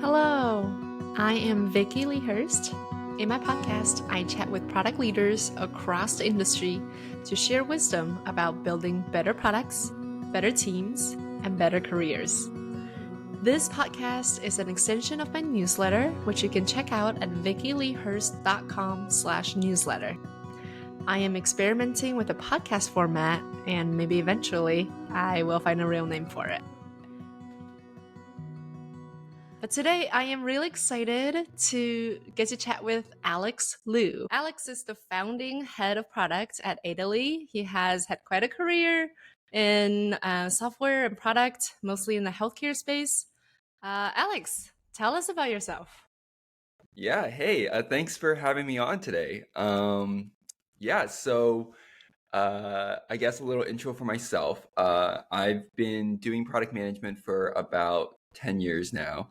Hello, I am Vicky Hurst. In my podcast, I chat with product leaders across the industry to share wisdom about building better products, better teams, and better careers. This podcast is an extension of my newsletter, which you can check out at vickyleehurst.com/newsletter. I am experimenting with a podcast format, and maybe eventually I will find a real name for it. But today I am really excited to get to chat with Alex Liu. Alex is the founding head of product at Italy. He has had quite a career in software and product, mostly in the healthcare space. Alex, tell us about yourself. Yeah, hey, thanks for having me on today. I guess a little intro for myself. I've been doing product management for about 10 years now.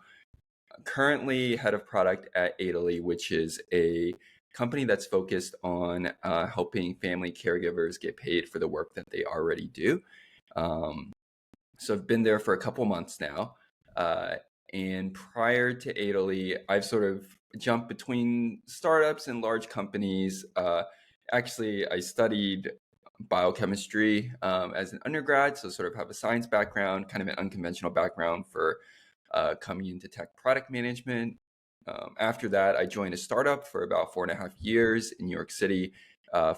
Currently head of product at Italy, which is a company that's focused on helping family caregivers get paid for the work that they already do. So I've been there for a couple months now. And prior to Italy, I've sort of jumped between startups and large companies. Actually, I studied biochemistry as an undergrad, so sort of have a science background, kind of an unconventional background for coming into tech product management. After that, I joined a startup for about 4.5 years in New York City,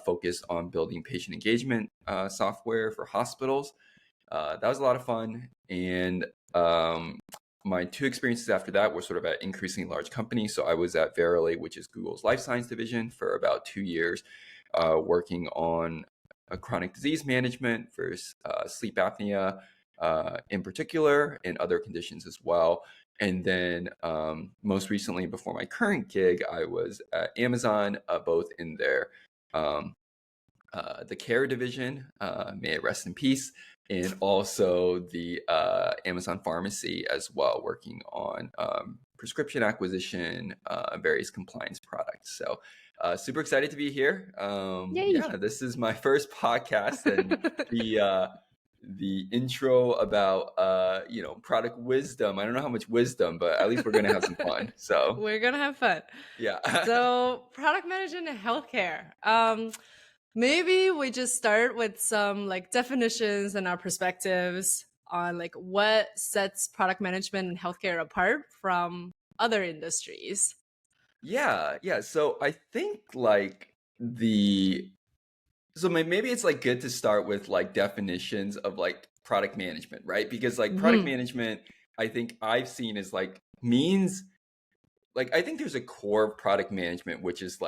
focused on building patient engagement software for hospitals. That was a lot of fun. And my two experiences after that were sort of at increasingly large companies. So I was at Verily, which is Google's life science division, for about 2 years, working on chronic disease management for sleep apnea in particular, and other conditions as well. And then most recently, before my current gig, I was at Amazon, both in their the care division, may it rest in peace, and also the Amazon pharmacy as well, working on prescription acquisition, various compliance products. So super excited to be here. Yay! This is my first podcast, and the intro about product wisdom. I don't know how much wisdom, but at least we're gonna have some fun. So We're gonna have fun. yeah. So, product management in healthcare. Maybe we just start with some definitions and our perspectives on what sets product management in healthcare apart from other industries. Yeah. So I think maybe it's good to start with definitions of product management, right? Because product management, I think I've seen is means I think there's a core of product management, which is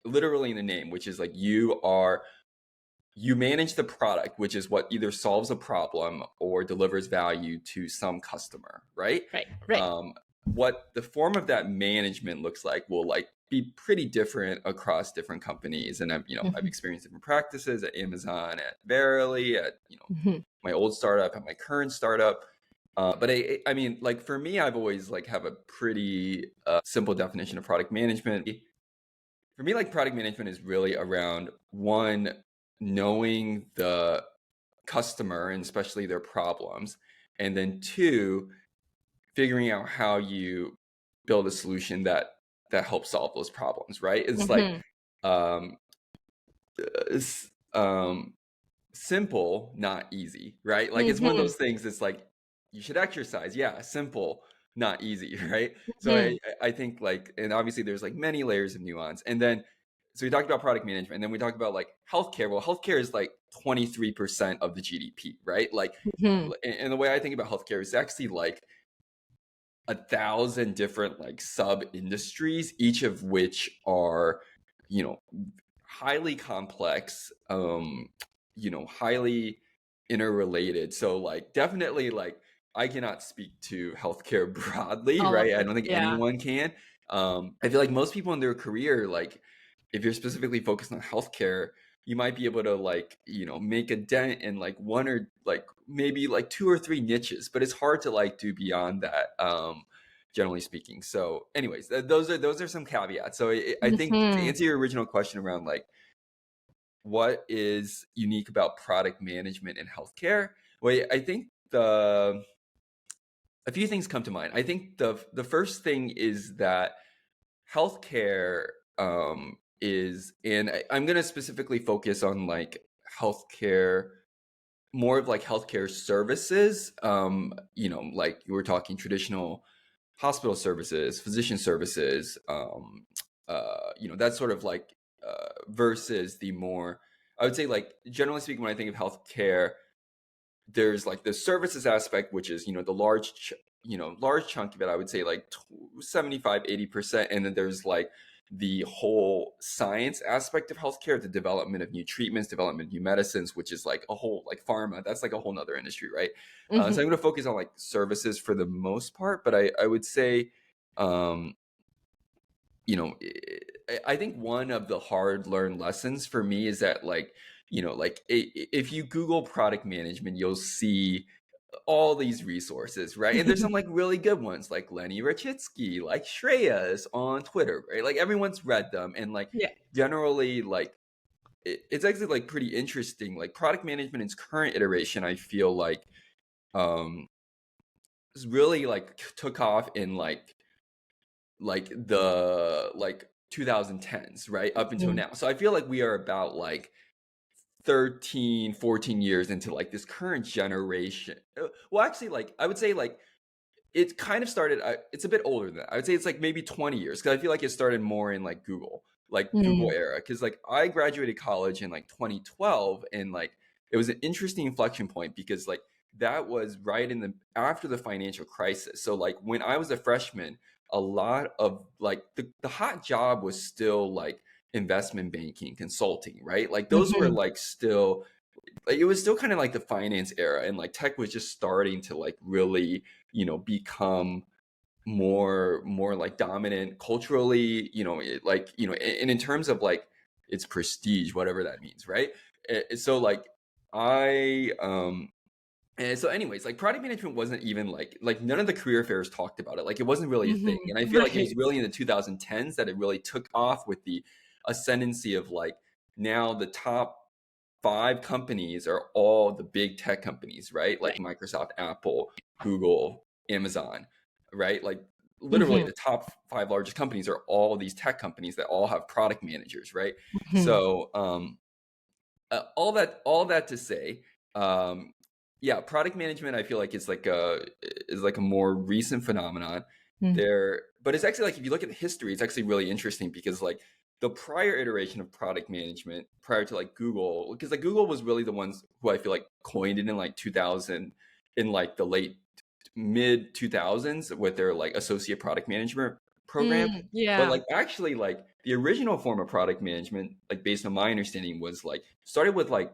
literally in the name, which is you manage the product, which is what either solves a problem or delivers value to some customer, right? Right. What the form of that management looks like will be pretty different across different companies. And I've experienced different practices at Amazon, at Verily, at my old startup, at my current startup. But I mean, for me, I've always have a pretty simple definition of product management. For me, product management is really around one, knowing the customer and especially their problems, and then two, figuring out how you build a solution that helps solve those problems, right? It's simple, not easy, right? It's one of those things. It's you should exercise. Yeah, simple, not easy, right? So I think and obviously there's many layers of nuance. And then so we talked about product management, and then we talked about healthcare. Well, healthcare is 23% of the GDP, right? And the way I think about healthcare is actually 1,000 different sub industries, each of which are highly complex, highly interrelated. So definitely I cannot speak to healthcare broadly, right? I don't think anyone can. I feel most people in their career, if you're specifically focused on healthcare, you might be able to make a dent in one or maybe 2 or 3 niches, but it's hard to do beyond that, generally speaking. So anyways, those are some caveats. So I think to answer your original question around what is unique about product management in healthcare, well, I think a few things come to mind. I think the first thing is that healthcare is, and I'm going to specifically focus on like healthcare, more of like healthcare services. Like you were talking traditional hospital services, physician services, that sort of like versus the more, I would say, like generally speaking, when I think of healthcare, there's like the services aspect, which is, the large chunk of it. I would say like 75-80%. And then there's like the whole science aspect of healthcare, the development of new treatments, development of new medicines, which is like a whole, like pharma, that's like a whole nother industry, right? So I'm going to focus on like services for the most part, but I would say, um, I think one of the hard learned lessons for me is that, like, if you Google product management, you'll see all these resources, right? And there's some like really good ones, like Lenny Rachitsky, like Shreya's on Twitter, right? Like everyone's read them, and like Yeah. generally, like it's actually like pretty interesting. Like product management in its current iteration, I feel um really like took off in the 2010s, right, up until Mhm. now. So I feel like we are about like 13, 14 years into like this current generation. Well, actually, like I would say like it kind of started, it's a bit older than that. I would say it's like maybe 20 years, because I feel like it started more in like Google Mm. era, because like I graduated college in like 2012, and like it was an interesting inflection point, because like that was right in the after the financial crisis. So like when I was a freshman, a lot of like the hot job was still like investment banking, consulting, right? Like those were Mhm. like still, like it was still kind of like the finance era, and like tech was just starting to like really, become more like dominant culturally, and in terms of like its prestige, whatever that means, right? So like I and so anyways, like product management wasn't even like none of the career fairs talked about it. Like it wasn't really a thing. Mhm. And I feel like it was Right. really in the 2010s that it really took off with the ascendancy of like, now the top five companies are all the big tech companies, right? Like Right. Microsoft, Apple, Google, Amazon, right? Like literally Mhm. the top five largest companies are all these tech companies that all have product managers, right? Mhm. So all that to say, um, yeah, product management, I feel like is like a more recent phenomenon Mm. there. But it's actually like, if you look at the history, it's actually really interesting, because like the prior iteration of product management prior to like Google, because like Google was really the ones who I feel like coined it in like 2000, in like the late mid 2000s, with their like associate product management program. Mm. But Yeah. like actually, like the original form of product management, like based on my understanding, was like started with like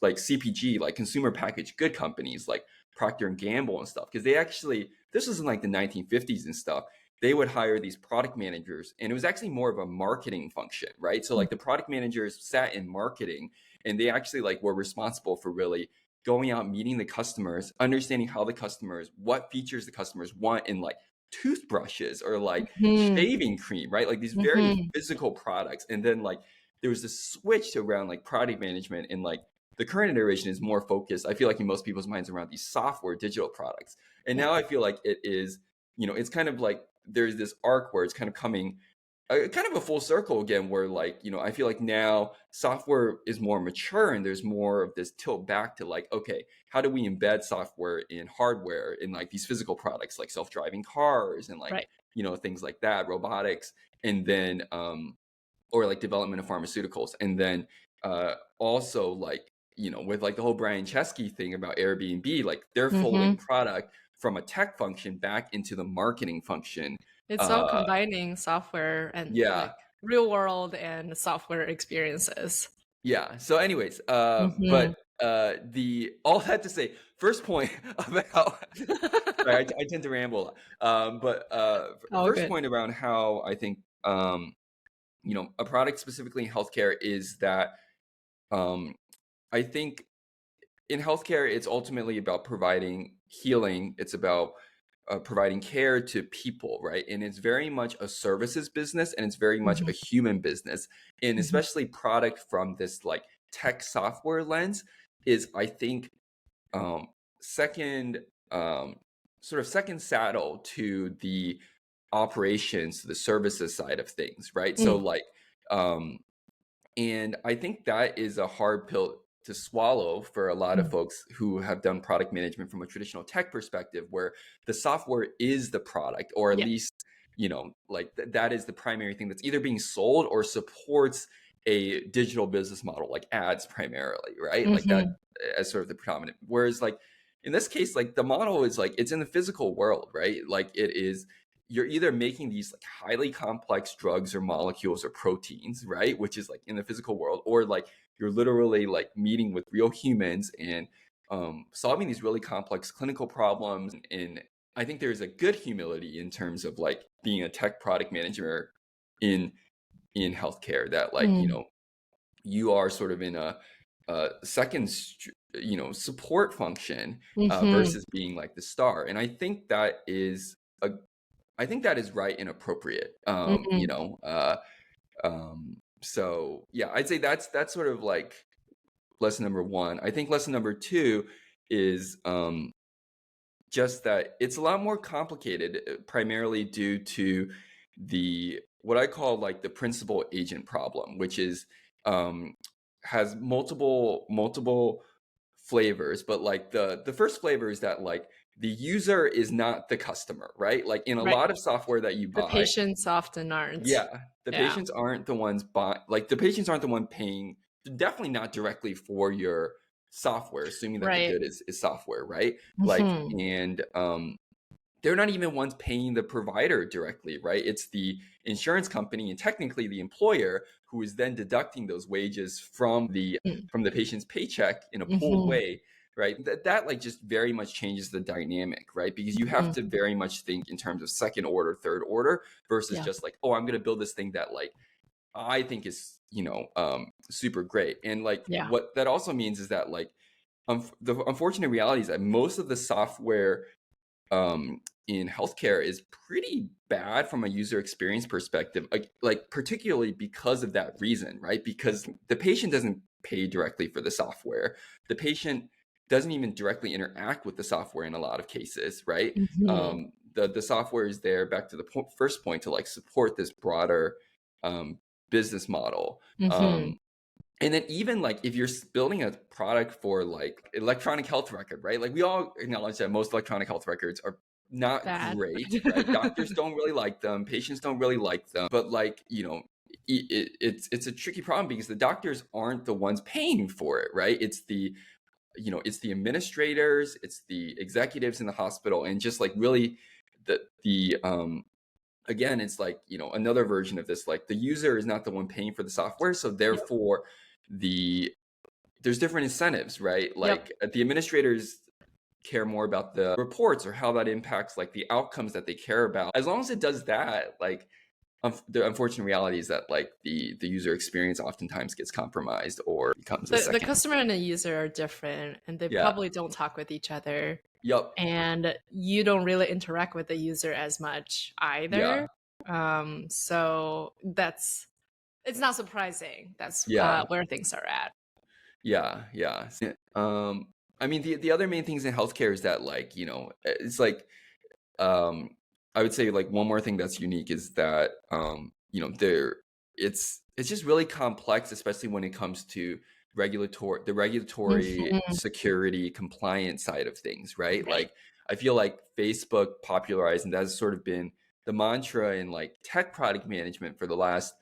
like CPG, like consumer packaged good companies like Procter and Gamble and stuff, because they actually, this was in like the 1950s and stuff. They would hire these product managers, and it was actually more of a marketing function, right? So Mm. like the product managers sat in marketing, and they actually like were responsible for really going out, meeting the customers, understanding how the customers, what features the customers want in like toothbrushes or like Mhm. shaving cream, right? Like these very Mhm. physical products. And then like there was this switch to around like product management, and like the current iteration is more focused, I feel like, in most people's minds, around these software digital products. And Yeah. now I feel like it is, it's kind of like there's this arc where it's kind of coming kind of a full circle again, where like, I feel like now software is more mature, and there's more of this tilt back to like, okay, how do we embed software in hardware, in like these physical products like self-driving cars, and like, Right. things like that, robotics, and then or like development of pharmaceuticals, and then also like, with like the whole Brian Chesky thing about Airbnb, like they're folding Mhm. product from a tech function back into the marketing function. It's all uh combining software and yeah. like real world and software experiences. Yeah. So, anyways, Mhm. but the all that to say, first point about, sorry, I tend to ramble a lot. But All first good. point around how I think a product specifically in healthcare is that um, I think in healthcare, it's ultimately about providing healing. It's about providing care to people, right? And it's very much a services business, and it's very much a Mhm. human business. And Mhm. especially product from this like tech software lens is, I think, um, second, um, sort of second saddle to the operations, the services side of things, right? So Mm, like, um, and I think that is a hard pill to swallow for a lot of mm, folks who have done product management from a traditional tech perspective, where the software is the product, or at yeah. least, like that is the primary thing that's either being sold or supports a digital business model, like ads primarily, right? Like that Mhm, as sort of the predominant. Whereas, like in this case, like the model is like it's in the physical world, right? Like it is you're either making these like highly complex drugs or molecules or proteins, right? Which is like in the physical world, or like you're literally like meeting with real humans and solving these really complex clinical problems. And I think there's a good humility in terms of like being a tech product manager in healthcare, that like mm, you are sort of in a second support function mhm, versus being like the star. And a I think that is right and appropriate. mm, So yeah, I'd say that's sort of like lesson number one. I think lesson number two is just that it's a lot more complicated, primarily due to the what I call like the principal agent problem, which is um, has multiple flavors. But like the first flavor is that like the user is not the customer, right? Like in a right. lot of software that you The buy, patients often aren't. yeah, the Yeah. patients aren't the ones buying. Like the patients aren't the one paying. Definitely not directly for your software, assuming that the Right. good is software, right? Like, Mhm, and they're not even ones paying the provider directly, right? It's the insurance company and technically the employer who is then deducting those wages mm, from the patient's paycheck in a pooled mhm, way, right? That like just very much changes the dynamic, right? Because you have mhm. to very much think in terms of second order, third order versus Yeah, just like, oh, I'm going to build this thing that like I think is, super great. And like yeah. what that also means is that like the unfortunate reality is that most of the software in healthcare is pretty bad from a user experience perspective, like particularly because of that reason, right? Because the patient doesn't pay directly for the software. The patient doesn't even directly interact with the software in a lot of cases, right? Mhm, The software is there, back to the first point, to like support this broader um, business model. mhm. And then even like if you're building a product for like electronic health record, right? Like we all acknowledge that most electronic health records are not Bad. great, right? Doctors don't really like them, patients don't really like them, but like, it's a tricky problem because the doctors aren't the ones paying for it, right? It's the administrators, it's the executives in the hospital, and just like really the again, it's like, another version of this, like the user is not the one paying for the software, so Yep, therefore the there's different incentives, right? yep. Like the administrators care more about the reports or how that impacts like the outcomes that they care about. As long as it does that, like the unfortunate reality is that like the user experience oftentimes gets compromised or becomes a The second. customer and the user are different, and they Yeah. probably don't talk with each other, Yep. and you don't really interact with the user as much either. Yeah. So that's it's not surprising. That's Yeah. where things are at. Yeah. Yeah. I mean, the other main things in healthcare is that like, it's like um I would say like one more thing that's unique is that there it's just really complex, especially when it comes to regulatory Mhm. security compliance side of things, right? Right. Like I feel like Facebook popularized, and that has sort of been the mantra in like tech product management for the last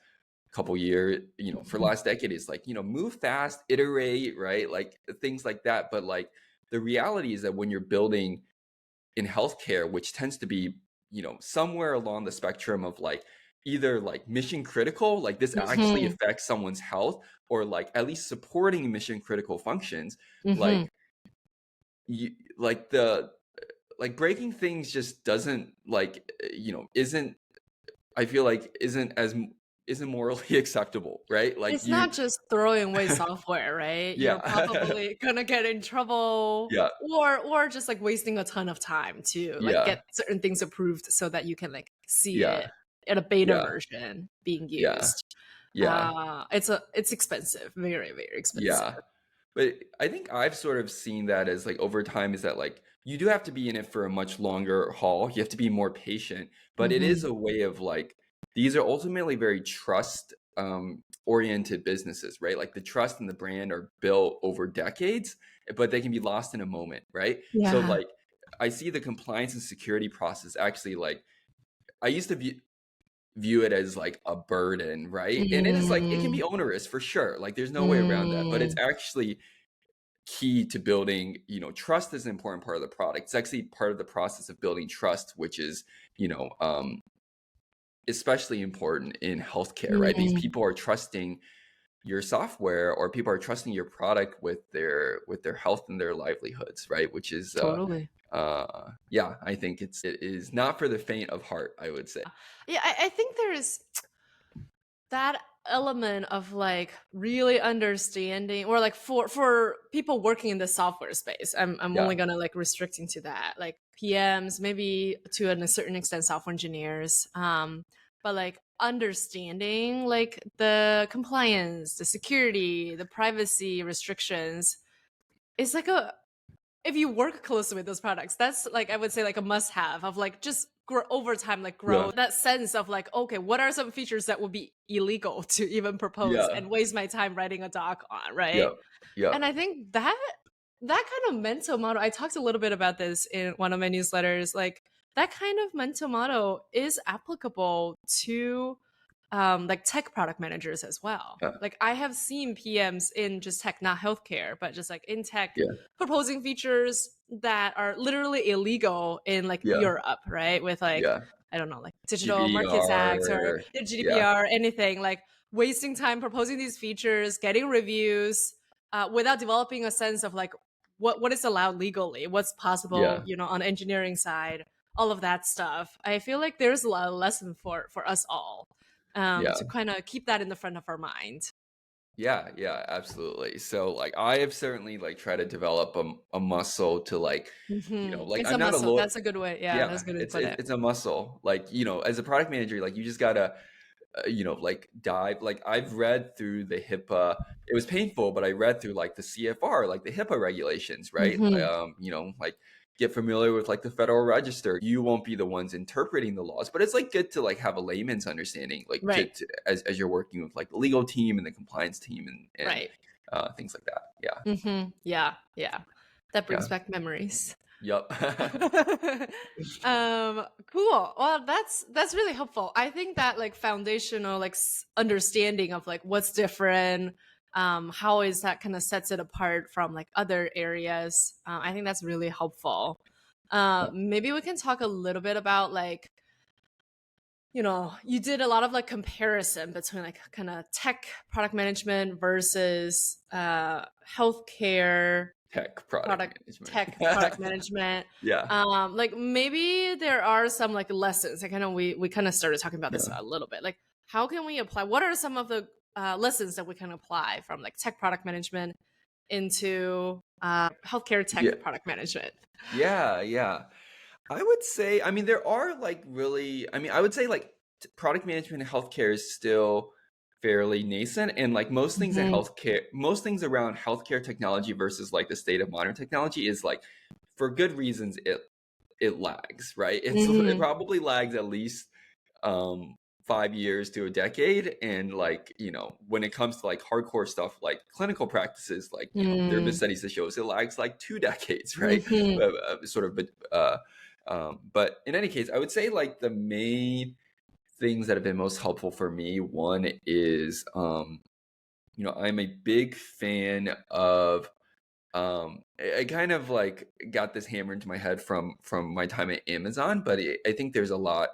couple years, for the Mhm. last decade, is like, move fast, iterate, right? Like things like that. But like the reality is that when you're building in healthcare, which tends to be, somewhere along the spectrum of like either like mission critical, like this actually Mhm. affects someone's health, or like at least supporting mission critical functions, Mhm. like you like the like breaking things just doesn't like isn't I feel like isn't morally acceptable, right? Like It's not just throwing away software, right? You're yeah. probably gonna get in trouble Yeah. or just like wasting a ton of time to like Yeah. get certain things approved so that you can like see Yeah. it in a beta Yeah. version being Yeah. used. Yeah. It's expensive, very, very expensive. Yeah. But I think I've sort of seen that as like over time is that like you do have to be in it for a much longer haul. You have to be more patient, but it is Hmm. a way of like, these are ultimately very trust oriented businesses, right? Like the trust and the brand are built over decades, but they can be lost in a moment, right? So Yeah. like I see the compliance and security process actually like, I used to view it as like a burden, right? And it is like, it can Mm, be onerous for sure. Like there's no way around that, but it's mm, actually key to building, trust is an important part of the product. It's actually part of the process of building trust, which is, you know, especially important in healthcare, right? Because mm, people are trusting your software, or people are trusting your product with their health and their livelihoods, right? Which is totally. yeah, I think it is not for the faint of heart, I would say. Yeah, I think there's that element of like really understanding, or like for people working in the software space. I'm only Yeah, gonna like restricting to that, like PMs, maybe to a certain extent software engineers, but like understanding like the compliance, the security, the privacy restrictions is like a, if you work closely with those products, that's like I would say like a must have of like just grow over time, like yeah, grow that sense of like, okay, what are some features that would be illegal to even propose yeah, and waste my time writing a doc on, right? yeah, yeah, And I think that kind of mental model, I talked a little bit about this in one of my newsletters, like that kind of mental model is applicable to like tech product managers as well. yeah, Like I have seen PMs in just tech, not healthcare, but just like in tech, yeah, proposing features that are literally illegal in like yeah, Europe, right? With like, yeah. I don't know, like Digital Markets Act or GPR, yeah, GDPR, anything, like wasting time proposing these features, getting reviews, without developing a sense of like what is allowed legally, what's possible, yeah, on engineering side, all of that stuff. I feel like there's a lot of lesson for us all, to yeah. kind of keep that in the front of our mind. Yeah, yeah, absolutely. So like I have certainly like tried to develop a muscle to like, like It's a I'm not a muscle. lawyer. That's a good way. Yeah, Yeah, that's a good way to it's put it's it. it's a muscle. Like, as a product manager, like you just gotta like dive. Like I've read through the HIPAA. It was painful, but I read through like the CFR, like the HIPAA regulations, right? Hmm. Like get familiar with like the Federal Register. You won't be the ones interpreting the laws, but it's like good to like have a layman's understanding, like Right. as you're working with like the legal team and the compliance team and Right. things like that. Yeah, Yeah. Yeah. That brings yeah, back memories. yep, Cool. Well, that's really helpful. I think that like foundational like understanding of like what's different, how is that kind of sets it apart from like other areas. I think that's really helpful. Maybe we can talk a little bit about like, you did a lot of like comparison between like kind of tech product management versus healthcare tech product product, management. tech product management. Yeah, Like maybe there are some like lessons. Like I know we kind of started talking about this yeah, a little bit. Like how can we apply? What are some of the lessons that we can apply from like tech product management into healthcare yeah, tech product management? yeah, yeah. I would say, I mean, there are like really, I mean, I would say like product management in healthcare is still fairly nascent. And like Hmm. most things around healthcare technology versus like the state of modern technology is like, for good reasons, it lags, right? It Hmm. probably lags at least 5 years to a decade. And like, when it comes to like hardcore stuff like clinical practices, like, there have been studies that shows it lags like 2 decades, right? Hmm. Sort of, but in any case, I would say like the main things that have been most helpful for me, one is, I'm a big fan of, I kind of like got this hammer into my head from my time at Amazon, but I think there's a lot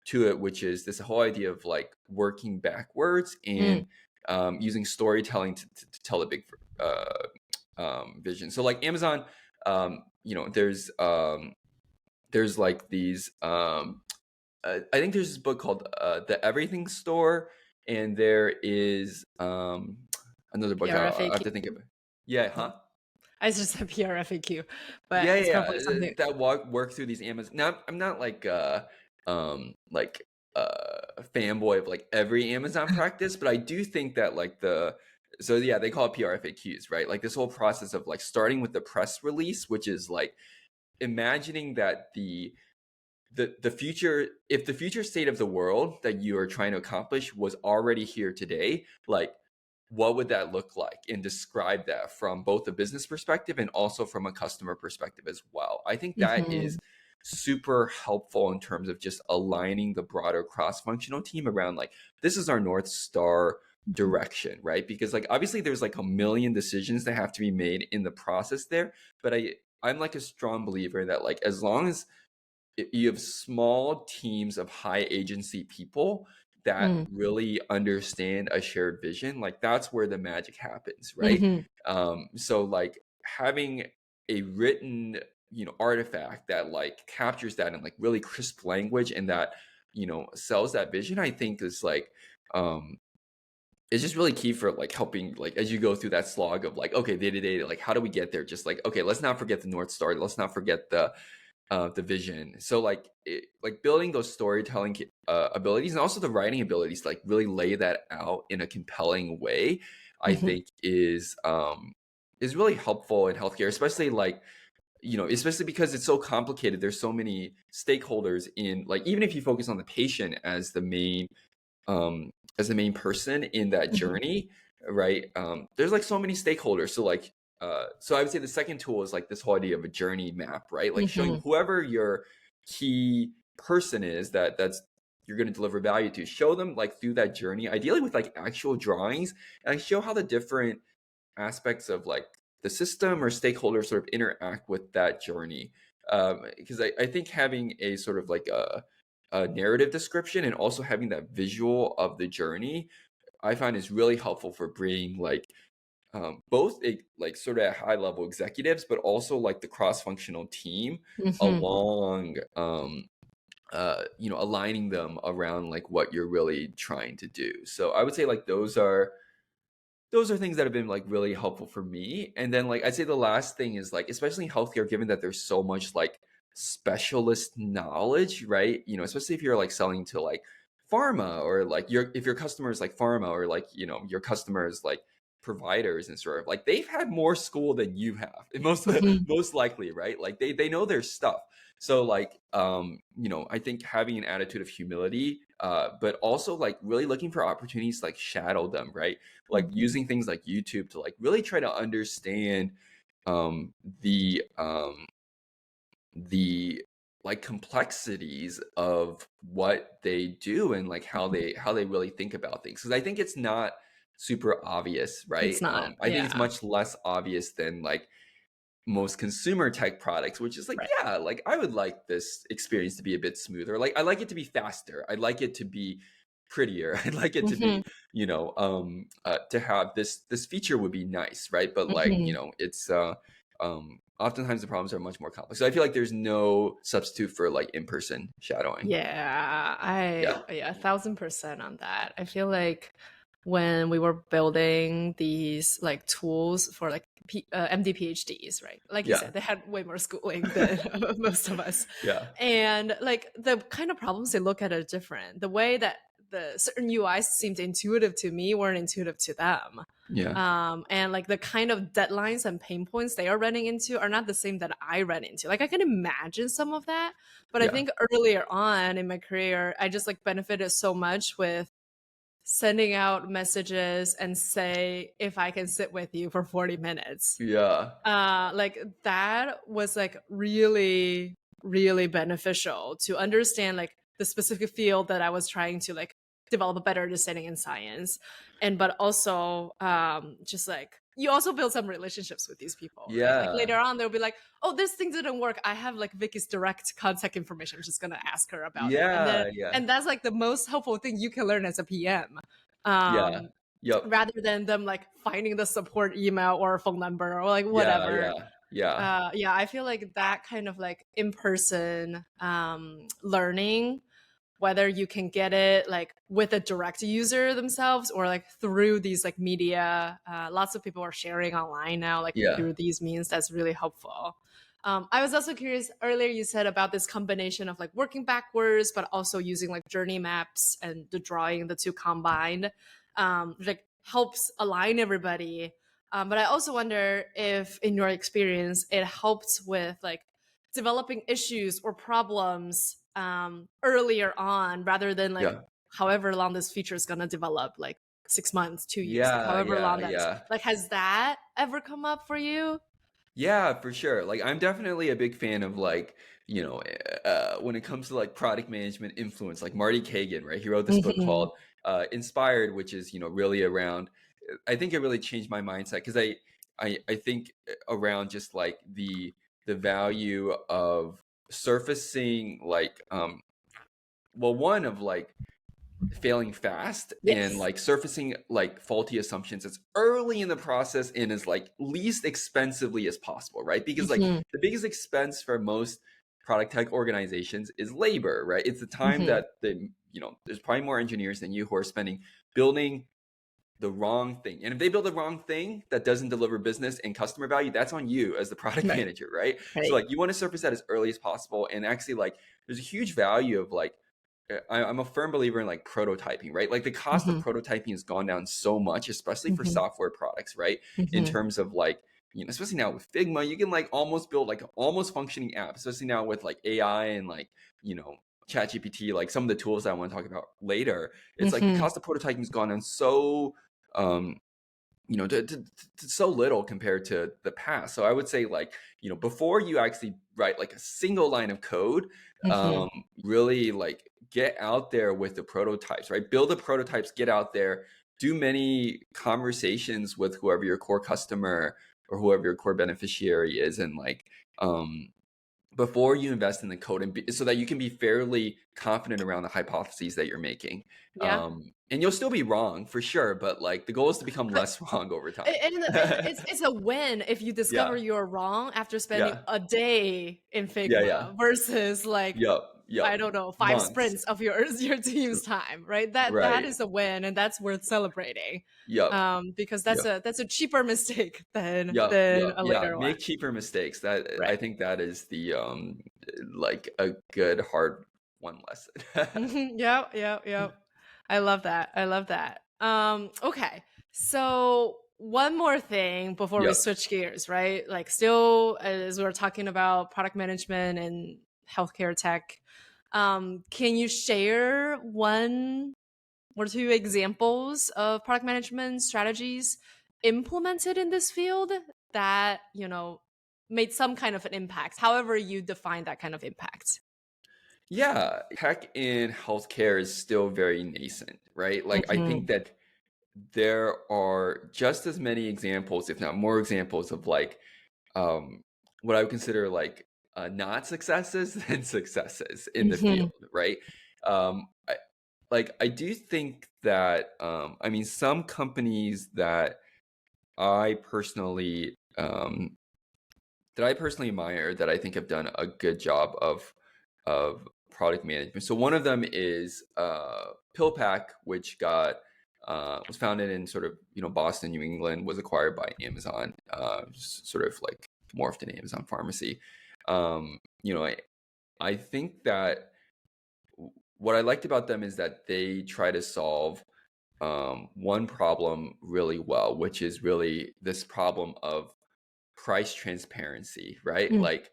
to it, which is this whole idea of like working backwards and using storytelling to tell a big vision. So like Amazon, there's like these I think there's this book called The Everything Store, and there is another book I have PRFAQ. to think of it. Yeah, huh? I just said PRFAQ, but Yeah, it's yeah, probably something. that work through these Amazon. Now, I'm not like a fanboy of like every Amazon practice, but I do think that like so yeah, they call it PRFAQs, right? Like this whole process of like starting with the press release, which is like imagining that the future, if the future state of the world that you are trying to accomplish was already here today, like what would that look like, and describe that from both a business perspective and also from a customer perspective as well. I think that is Mhm. super helpful in terms of just aligning the broader cross-functional team around like, this is our North Star Mhm. direction, right? Because like obviously there's like a million decisions that have to be made in the process there, but I'm like a strong believer that like as long as you have small teams of high agency people that Mm. really understand a shared vision, like that's where the magic happens, right? Mhm. So like having a written, artifact that like captures that in like really crisp language and that, sells that vision, I think is like, it's just really key for like helping like as you go through that slog of like, okay, day to day, like how do we get there? Just like, okay, let's not forget the North Star. Let's not forget the vision. So like building those storytelling abilities and also the writing abilities to like really lay that out in a compelling way, I Mhm. think is really helpful in healthcare, especially like, especially because it's so complicated. There's so many stakeholders in like, even if you focus on the patient um as the main person in that Mhm. journey, right? There's like so many stakeholders. So like so I would say the second tool is like this whole idea of a journey map, right? Like showing Mhm. whoever your key person is that's you're going to deliver value to, show them like through that journey, ideally with like actual drawings, and like show how the different aspects of like the system or stakeholders sort of interact with that journey. Because I think having a sort of like a narrative description and also having that visual of the journey, I find is really helpful for bringing like both like sort of at high level executives, but also like the cross functional team Mhm. along, aligning them around like what you're really trying to do. So I would say like those are things that have been like really helpful for me. And then like I'd say the last thing is like, especially in healthcare, given that there's so much like specialist knowledge, right? Especially if you're like selling to like pharma, or like if your customer is like pharma, or like, your customers like providers and sort of like they've had more school than you have. And most Mhm. most likely, right? Like they know their stuff. So like I think having an attitude of humility, but also like really looking for opportunities to like shadow them, right? Like Mhm. using things like YouTube to like really try to understand um the um the like complexities of what they do and like how Mhm. they really think about things, because I think it's not super obvious, right? It's not. I think it's Yeah. much less obvious than like most consumer tech products, which is like, Right. yeah, like I would like this experience to be a bit smoother. Like I like it to be faster. I'd like it to be prettier. I'd like it to Mhm. be, to have this feature would be nice, right? But like, Mhm. it's oftentimes the problems are much more complex. So I feel like there's no substitute for like in-person shadowing. Yeah, Yeah. yeah, 1,000% on that. I feel like when we were building these like tools for like MD PhDs, right? Like you Yeah. said, they had way more schooling than most of us, Yeah. and like the kind of problems they look at are different. The way that the certain UIs seemed intuitive to me weren't intuitive to them. Yeah. And like the kind of deadlines and pain points they are running into are not the same that I ran into. Like I can imagine some of that, but I Yeah. think earlier on in my career, I just like benefited so much with sending out messages and say if I can sit with you for 40 minutes. Yeah. Like that was like really, really beneficial to understand like the specific field that I was trying to like develop a better understanding in science. And but also just like you also build some relationships with these people, right? Like later Yeah. on they'll be like, oh, this thing didn't work. I have like Vicky's direct contact information. I'm just gonna ask her about it. And then Yeah. Yeah. and that's like the most helpful thing you can learn as a PM. Yeah. Um Yep. rather than them like finding the support email or phone number or like Yeah. whatever. Yeah. Yeah. Yeah, I feel like that kind of like in-person learning, whether you can get it like with a direct user themselves or like through these like media, lots of people are sharing online now like Yeah. through these means, that's really helpful. I was also curious earlier, you said about this combination of like working backwards but also using like journey maps and the drawing, the two combined, like helps align everybody. But I also wonder if in your experience it helped with like developing issues or problems earlier on rather than like Yeah. however long this feature is going to develop, like 6 months, 2 years, like Yeah, however yeah, long that is. yeah. Like, has that ever come up for you? Yeah, for sure. Like, I'm definitely a big fan of like, when it comes to like product management influence, like Marty Kagan, right? He wrote this book Hmm. called Inspired, which is, really around, I think it really changed my mindset because I think around just like the value of surfacing like, well, one of like failing fast and Yes. like surfacing like faulty assumptions as early in the process and as like least expensively as possible, right? Because like Hmm. the biggest expense for most product tech organizations is labor, right? It's the time Hmm. that there's probably more engineers than you who are spending building the wrong thing. And if they build the wrong thing that doesn't deliver business and customer value, that's on you as the product Right. manager, right? So Right. like you want to surface that as early as possible. And actually like there's a huge value of like I'm a firm believer in like prototyping, right? Like the cost of Hmm. prototyping has gone down so much, especially for Hmm. software products, right? In Hmm. terms of like, especially now with Figma, you can like almost build like an almost functioning app, especially now with like AI and like, you know, ChatGPT, like some of the tools that I want to talk about later. It's like the Hmm. cost of prototyping has gone down so um to so little compared to the past. So I would say like, before you actually write like a single line of code, Hmm. really like get out there with the prototypes, right? Build the prototypes, get out there, do many conversations with whoever your core customer or whoever your core beneficiary is. And like, before you invest in the code so that you can be fairly confident around the hypotheses that you're making. Yeah. And you'll still be wrong for sure, but like the goal is to become less wrong over time. And it's a win if you discover Yeah. you're wrong after spending Yeah. a day in Yeah. Yeah. Figma versus like, Yup. I Yup. don't know, five Months. sprints of your team's time, right? That Right. is a win, and that's worth celebrating. Yup. Because Yup. that's a cheaper mistake Yup. than Yup. a Yeah. later one. Make cheaper mistakes. That I Right. think that is the like a good hard one lesson. Yep, yep, yep. I love that. I love that. Okay. So one more thing before we Yep. switch gears, right? Like still as we're talking about product management and healthcare tech, can you share one or two examples of product management strategies implemented in this field that, made some kind of an impact, however you define that kind of impact? Yeah, tech in healthcare is still very nascent, right? Like I think Hmm. that there are just as many examples, if not more examples, of like um, what I would consider like not successes than successes in the Hmm. field, right? I, like I do think that I mean some companies I personally um, that I personally admire that I think have done a good job of product management. So one of them is PillPack, which got was founded in sort of Boston, New England, was acquired by Amazon, sort of like morphed into Amazon Pharmacy. I think that what I liked about them is that they try to solve one problem really well, which is really this problem of price transparency, right? Like,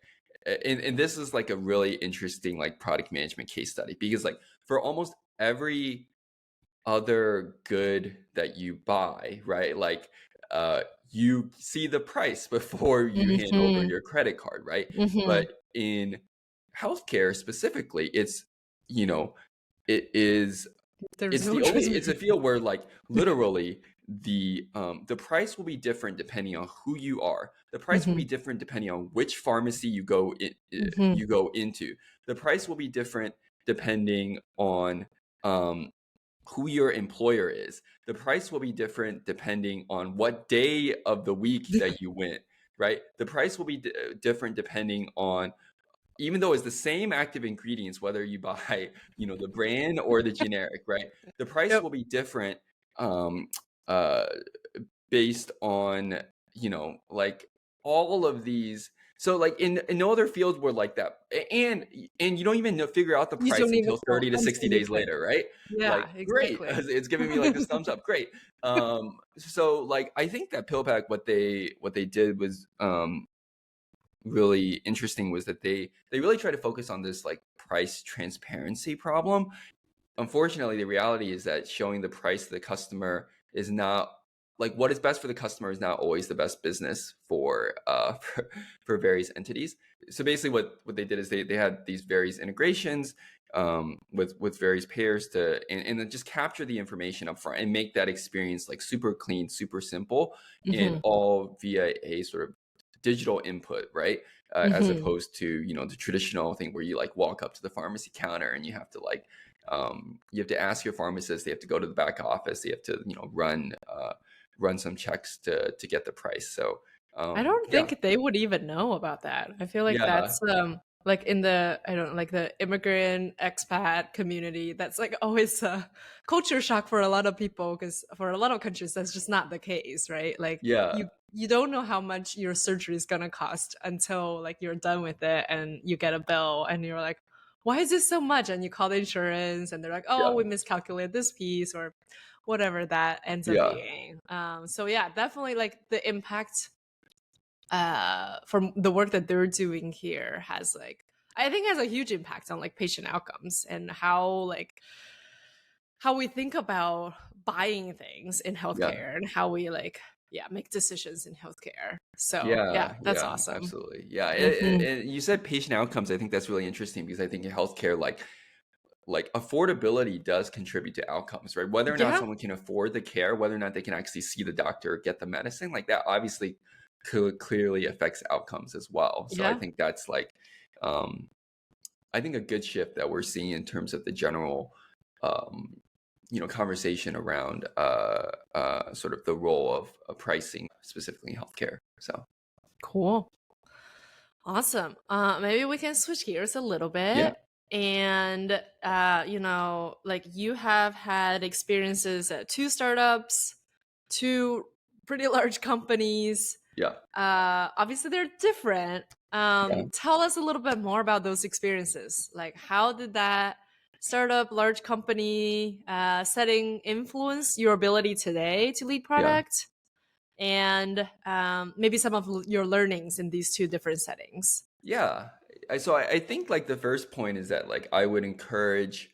and this is like a really interesting like product management case study because like for almost every other good that you buy, right? Like, you see the price before you hand over Hmm. your credit card, right? Hmm. But in healthcare specifically, you know, it is There's it's no the only it's a transparency. field where like literally the price will be different depending on who you are. The price will Hmm. be different depending on which pharmacy Hmm. you go into. The price will be different depending on um, who your employer is. The price will be different depending on what day of the week that you went, right? The price will be different depending on, even though it's the same active ingredients, whether you buy, the brand or the generic, right? The price Yep. will be different um, uh, based on, like all of these. So like in no other fields where like that, and you don't even figure out the You price don't even until know 30 to 60 until you days pick. later, right? Like Yeah, great, exactly. it's giving me like this thumbs up, great. So like I think that PillPack, what they did was really interesting was that they really try to focus on this like price transparency problem. Unfortunately, the reality is that showing the price to the customer is not like what is best for the customer is not always the best business for for various entities. So basically what they did is they had these various integrations with various payers to and then just capture the information up front and make that experience like super clean, super simple, and Hmm. all via a sort of digital input, right? As Hmm. opposed to, you know, the traditional thing where you like walk up to the pharmacy counter and you have to like you have to ask your pharmacist, they have to go to the back office, they have to, you know, run some checks to get the price. So I don't yeah, think they would even know about that. I feel like yeah, that's like in the I don't know, like the immigrant expat community, that's like always a culture shock for a lot of people because for a lot of countries that's just not the case, right? Like yeah, you don't know how much your surgery is gonna cost until like you're done with it and you get a bill and you're like, why is this so much? And you call the insurance and they're like, oh, yeah, we miscalculated this piece or whatever that ends up yeah, being. So yeah, definitely like the impact from the work that they're doing here has like I think has a huge impact on like patient outcomes and how we think about buying things in yeah. healthcare and how we like yeah make decisions in healthcare. So yeah, Yeah, that's yeah, awesome. absolutely. Yeah, Hmm. and you said patient outcomes. I think that's really interesting because I think in healthcare, like affordability does contribute to outcomes, right? Whether or not Yeah, someone can afford the care, whether or not they can actually see the doctor or get the medicine, like that obviously clearly affects outcomes as well. So I yeah, think that's like, um, I think a good shift that we're seeing in terms of the general, um, you know, conversation around sort of the role of pricing specifically in healthcare. So cool. Awesome. Maybe we can switch gears a little yeah, bit. And, you know, like you have had experiences at two startups, two pretty large companies. yeah, Obviously, they're different. yeah, Tell us a little bit more about those experiences. Like, how did that startup, large company setting influence your ability today to lead yeah. product? And maybe some of your learnings in these two different settings. Yeah. I think like the first point is that like I would encourage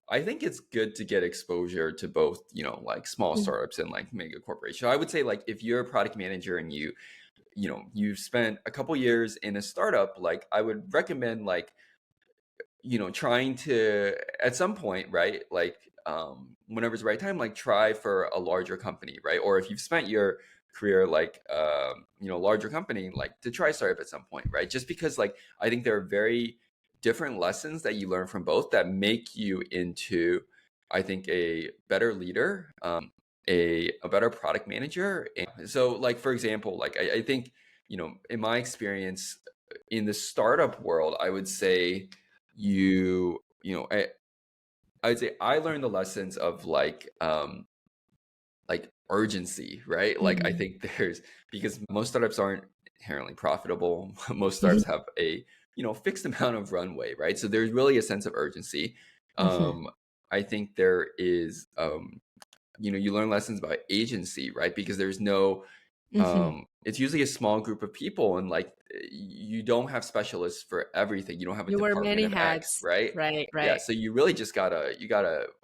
I think it's good to get exposure to both, you know, like small Mm. startups and like mega corporations. I would say like if you're a product manager and you know, you've spent a couple years in a startup, like I would recommend like you know, trying to at some point, right? Like whenever's the right time, like try for a larger company, right? Or if you've spent your career like you know, larger company, like to try startup at some point, right? Just because like I think there are very different lessons that you learn from both that make you into, I think, a better leader, a better product manager. And so like for example, like I think, you know, in my experience in the startup world, I would say you know I would say I learned the lessons of like urgency, right? Like I Mhm. think there's because most startups aren't inherently profitable. Most startups Mhm. have a, you know, fixed amount of runway, right? So there's really a sense of urgency. Mhm. um I think there is you know, you learn lessons about agency, right? Because there's no Mhm. it's usually a small group of people and like you don't have specialists for everything. You don't have a You wear department many of X, hats. right? Right, Yeah, right. so you really just gotta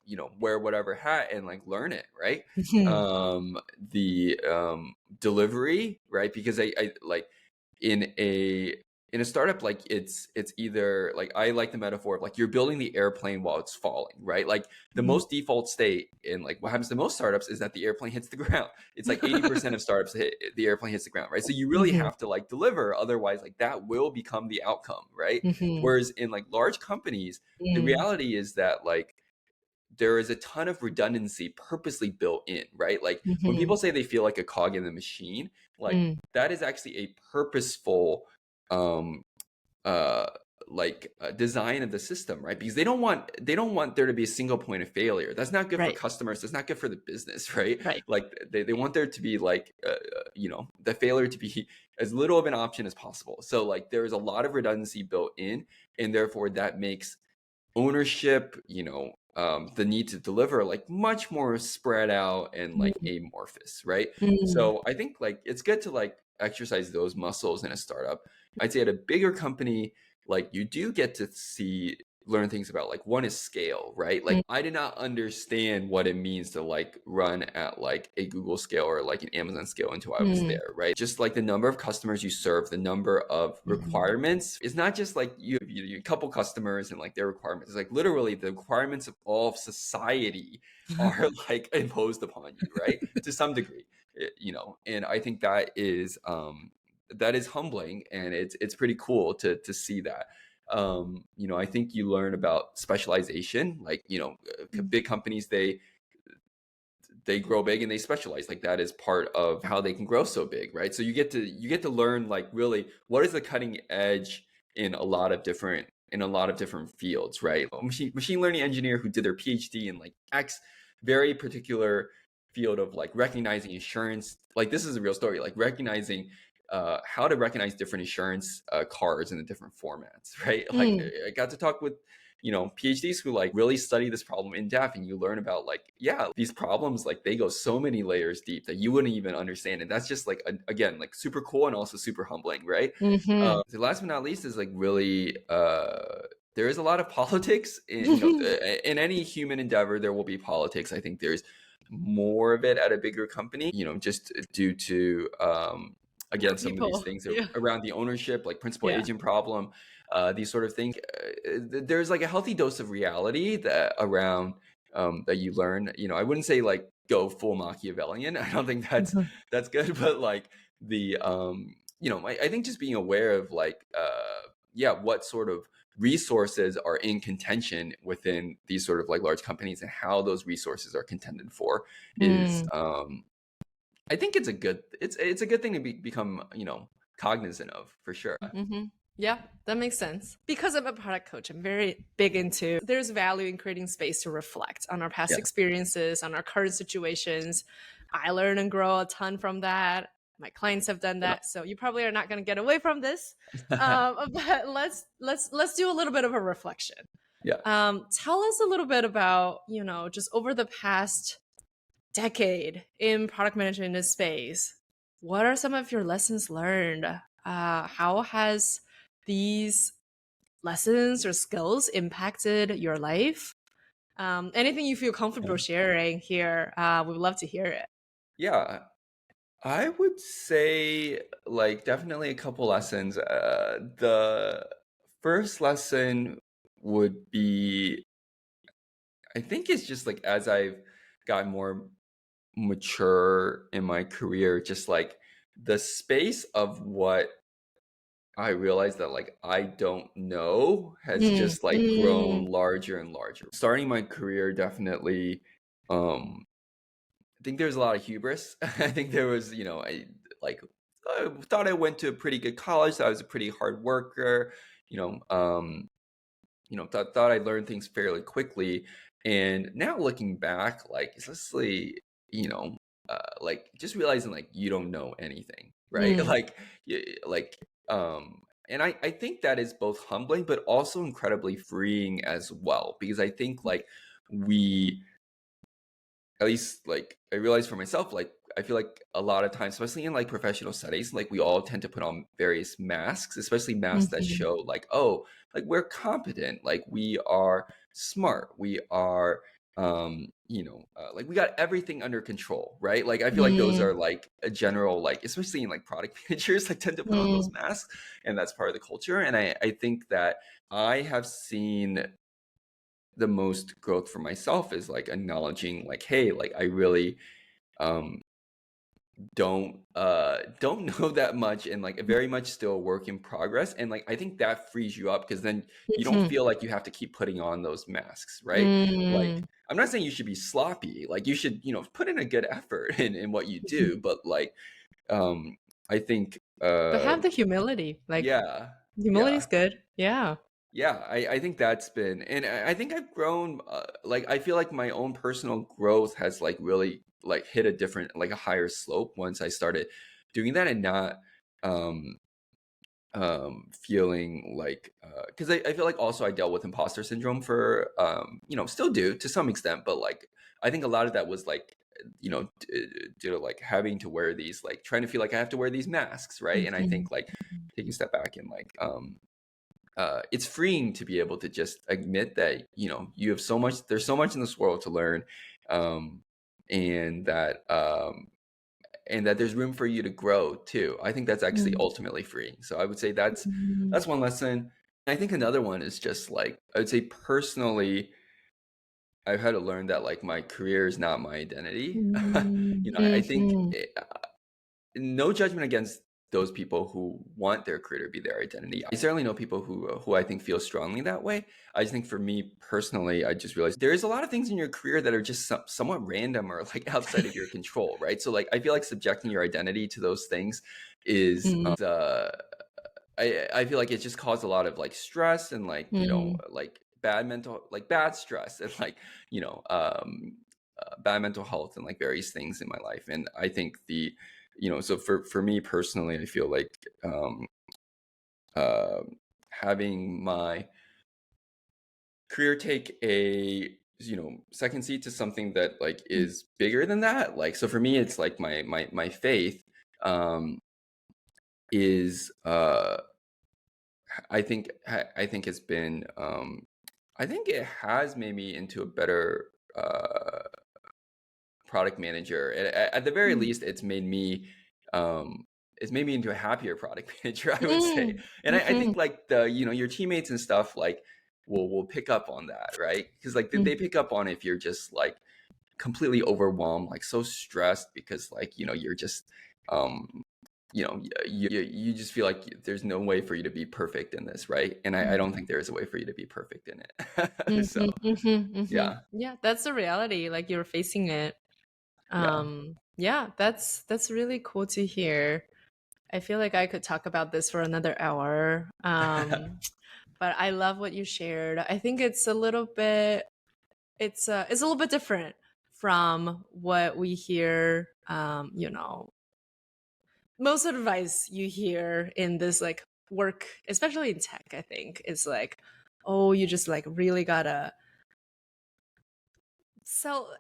you know, wear whatever hat and like learn it, right? Mhm. The delivery, right? Because I like in a in a startup, like it's either like I like the metaphor of like you're building the airplane while it's falling, right? Like the Mhm. most default state in like what happens to most startups is that the airplane hits the ground. It's like 80% of startups hit the airplane hits the ground, right? So you really Mhm. have to like deliver, otherwise like that will become the outcome, right? Mhm. Whereas in like large companies, the Mm. reality is that like there is a ton of redundancy purposely built in, right? Like when Mhm. people say they feel like a cog in the machine, like Mm. that is actually a purposeful um uh design of the system, right? Because they don't want there to be a single point of failure. That's not good for Right, customers, that's not good for the business, right? right. Like they want there to be like you know, the failure to be as little of an option as possible. So like there's a lot of redundancy built in, and therefore that makes ownership, you know, the need to deliver like much more spread out and like Mm. amorphous, right? Mm. So I think like it's good to like exercise those muscles in a startup. I'd say at a bigger company, like you do get to learn things about, like, one is scale, right? Like, Mm, I did not understand what it means to like run at like a Google scale or like an Amazon scale until I was mm, there, right? Just like the number of customers you serve, the number of mhm. requirements. It's not just like you a couple customers and like their requirements. It's like literally the requirements of all of society are like imposed upon you, right? To some degree, and I think that is humbling, and it's pretty cool to see that. I think you learn about specialization, like, Mm, big companies, they grow big and they specialize. Like, that is part of how they can grow so big, right? So you get to learn, like, really what is the cutting edge in a lot of different fields, right? A machine learning engineer who did their PhD in like X very particular field of like recognizing insurance. Like, this is a real story, like recognizing how to recognize different insurance cards in the different formats, right? Like, mm, I got to talk with PhDs who like really study this problem in depth, and you learn about, like, yeah, these problems, like, they go so many layers deep that you wouldn't even understand. And that's just like, again, like, super cool and also super humbling, right? mhm. The last but not least is like really there is a lot of politics in any human endeavor. There will be politics. I think there's more of it at a bigger company, just due to More again, some of these people. things Yeah. around the ownership, like principal Yeah. agent problem, these sort of things. There's like a healthy dose of reality that around that you learn. I wouldn't say like go full Machiavellian. I don't think Mhm. that's good, but like the I think just being aware of like yeah, what sort of resources are in contention within these sort of like large companies, and how those resources are contended for is Mm, I think it's a good thing to become cognizant of, for sure. mhm. Yeah, that makes sense. Because I'm a product coach, I'm very big into there's value in creating space to reflect on our past Yeah. experiences, on our current situations. I learn and grow a ton from that. My clients have done that, so you probably are not going to get away from this. But let's do a little bit of a reflection. Yeah. Tell us a little bit about just over the past decade in product management in this space. What are some of your lessons learned? How has these lessons or skills impacted your life? Anything you feel comfortable sharing here, we would love to hear it. Yeah, I would say, like, definitely a couple lessons. The first lesson would be, I think it's just like, as I've gotten more mature in my career, just like the space of what I realized that like I don't know has Mm, just like grown mm, larger and larger. Starting my career, definitely, um, I think there's a lot of hubris. I think there was, like I thought I went to a pretty good college. So I was a pretty hard worker. You know, um, thought I learned things fairly quickly. And now looking back, like, it's honestly, you know, like, just realizing like you don't know anything, right? mm, Like, like, and I think that is both humbling, but also incredibly freeing as well, because I think like we, at least like I realize for myself, like I feel like a lot of times, especially in like professional settings, like we all tend to put on various masks, especially masks that mhm, show like, oh, like we're competent, like we are smart, we are like we got everything under control, right? Like, I feel like those mm, are like a general, like, especially in like product managers, like, tend to put on those mm, masks, and that's part of the culture. And I think that I have seen the most growth for myself is like acknowledging like, hey, like I really um don't know that much, and like very much still a work in progress. And like I think that frees you up, because then you don't mhm, feel like you have to keep putting on those masks, right? Like, mm, I'm not saying you should be sloppy, like you should put in a good effort in what you do, mhm. but like um I think But have the humility. Like, yeah, humility yeah. is good. Yeah. Yeah, I think that's been, and I think I've grown. Like, I feel like my own personal growth has like really like hit a different, like a higher slope once I started doing that, and not um feeling like, because I feel like also I dealt with imposter syndrome for still do to some extent, but like I think a lot of that was like due to like having to wear these, like trying to feel like I have to wear these masks, right? And I Mhm. think like taking a step back and like it's freeing to be able to just admit that you have so much, there's so much in this world to learn, um, and that there's room for you to grow too. I think that's actually Mm. ultimately freeing. So I would say that's Mhm. that's one lesson. I think another one is just like, I would say personally, I've had to learn that like my career is not my identity. Mm. I think Mhm. no judgment against those people who want their career to be their identity. I certainly know people who I think feel strongly that way. I just think for me personally, I just realized there's a lot of things in your career that are just somewhat random or like outside of your control, right? So like I feel like subjecting your identity to those things is Mm. I feel like it's just caused a lot of like stress and like Mm. like bad stress and like you know um bad mental health and like various things in my life. And I think so for me personally, I feel like uh, having my career take a second seat to something that like Mm. is bigger than that. Like so for me, it's like my faith um is I think it's been I think it has made me into a better product manager. At the very Mm. least, um it's made me into a happier product manager, I would say. Mm. And I Mhm. think like your teammates and stuff like will pick up on that, right? Because like Mm. they pick up on if you're just like completely overwhelmed, like so stressed because like you're just um you just feel like there's no way for you to be perfect in this, right? And I Mm. don't think there is a way for you to be perfect in it. So Mhm. Mhm. Mhm. yeah, Yeah, that's the reality. Like you're facing it. yeah. Yeah, that's really cool to hear. I feel like I could talk about this for another hour. But I love what you shared. I think it's a little bit it's a little bit different from what we hear most advice you hear in this like work, especially in tech, I think, is like, oh, you just like really gotta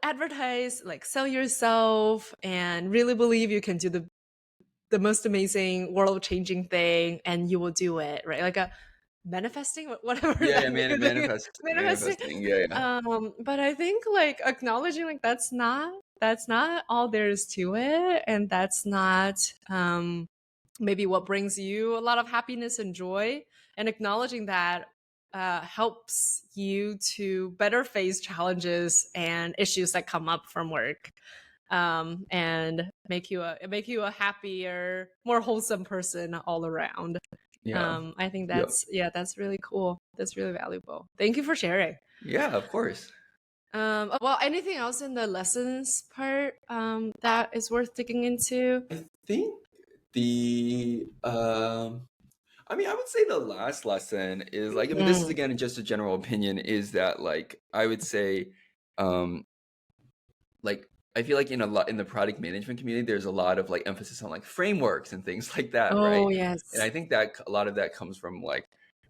advertise, like sell yourself and really believe you can do the most amazing world changing thing and you will do it, right? Like a manifesting, whatever Yeah, yeah, that new thing is, manifesting. manifesting. Yeah, yeah. But I think like acknowledging like that's not all there is to it, and that's not maybe what brings you a lot of happiness and joy, and acknowledging that helps you to better face challenges and issues that come up from work, and make you a happier, more wholesome person all around. Yeah. I think Yep. that's really cool. That's really valuable. Thank you for sharing. Yeah, of course. Well, anything else in the lessons part that is worth digging into? I think the I mean, I would say the last lesson is like, I mean, this is Mm. again just a general opinion, is that like I would say um like I feel like in the product management community, there's a lot of like emphasis on like frameworks and things like that, right? Oh And yes. I think that a lot of that comes from like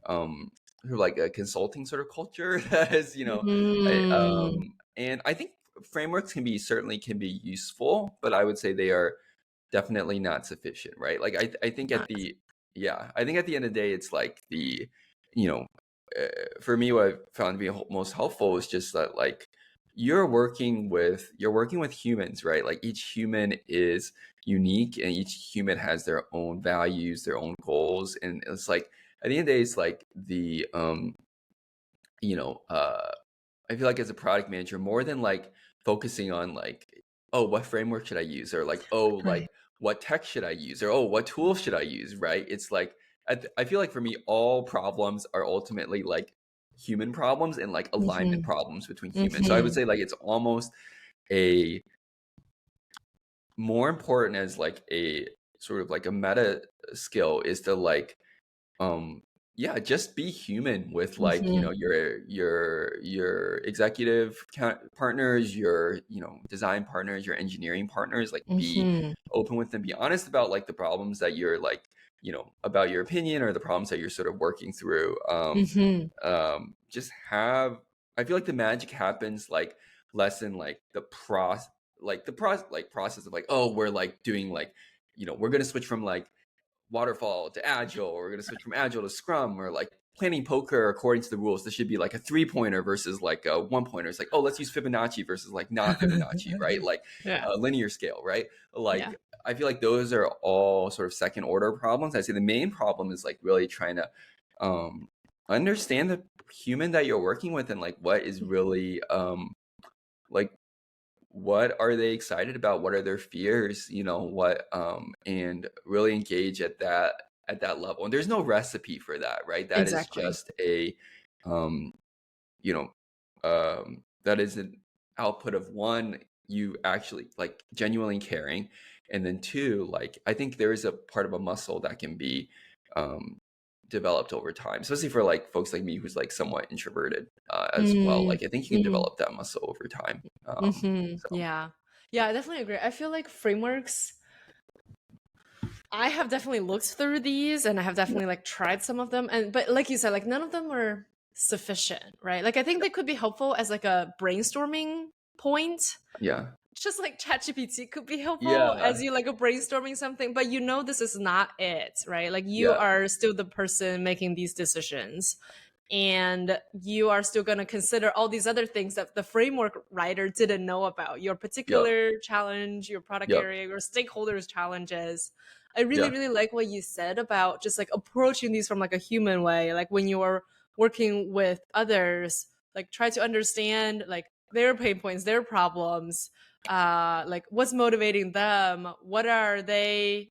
sort of like a consulting sort of culture that is, Hmm. and I think frameworks certainly can be useful, but I would say they are definitely not sufficient, right? Like I think Not. I think at the end of the day, it's like you know, for me, what I've found to be most helpful is just that like you're working with humans, right? Like each human is unique and each human has their own values, their own goals. And it's like at the end of the day, it's like you know, uh, I feel like as a product manager, more than like focusing on like, oh, what framework should I use? Or like, oh, Right. like what tech should I use? Or oh, what tool should I use? Right? It's like I feel like for me, all problems are ultimately like human problems and like alignment Mm-hmm. problems between humans. So I would Mm-hmm. say like it's almost a more important as like a sort of like a meta skill is to like um yeah, just be human with like Mm-hmm. your executive partners, your design partners, your engineering partners. Like be Mm-hmm. open with them, be honest about like the problems that you're like about your opinion or the problems that you're sort of working through. Mm-hmm. Just have I feel like the magic happens like less in like the like the process of like, oh, we're like doing like, we're gonna switch from like waterfall to agile, or we're going to switch from agile to scrum, or like planning poker according to the rules. This should be like a 3-pointer versus like a 1-pointer. It's like, oh, let's use Fibonacci versus like not Fibonacci, right? Like Yeah. a linear scale, right? Like Yeah. I feel like those are all sort of second order problems. I say the main problem is like really trying to understand the human that you're working with, and like what is really like what are they excited about, what are their fears, what and really engage at that level. And there's no recipe for that, right? That is Exactly. just a um you know that is an output of, one, you actually like genuinely caring, and then two, like I think there is a part of a muscle that can be um developed over time, especially for like folks like me who's like somewhat introverted as well. Mm, Like I think you can mhm, develop that muscle over time. So yeah. Yeah, I definitely agree. I feel like frameworks, I have definitely looked through these and I have yeah, definitely like tried some of them, and but like you said, like none of them were sufficient, right? Like I think they could be helpful as like a brainstorming point. yeah, Just like ChatGPT could be helpful as yeah, you like a brainstorming something, but this is not it, right? Like you yeah, are still the person making these decisions. And you are still going to consider all these other things that the framework writer didn't know about your yep, particular challenge, your product yep, area, your stakeholders' challenges. I really, yeah, really like what you said about just like approaching these from like a human way. Like when you are working with others, like try to understand like their pain points, their problems, like what's motivating them, what are they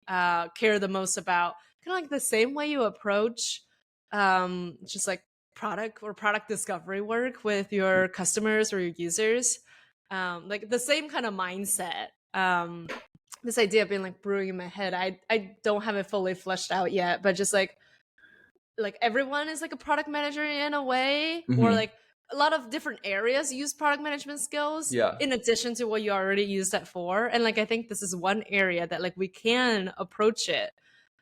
care the most about. Kind of like the same way you approach just like product or product discovery work with your customers or your users, like the same kind of mindset. This idea of being like brewing in my head, I don't have it fully fleshed out yet, but just like everyone is like a product manager in a way, or hmm like a lot of different areas use product management skills yeah, in addition to what you already used it for. And like I think this is one area that like we can approach it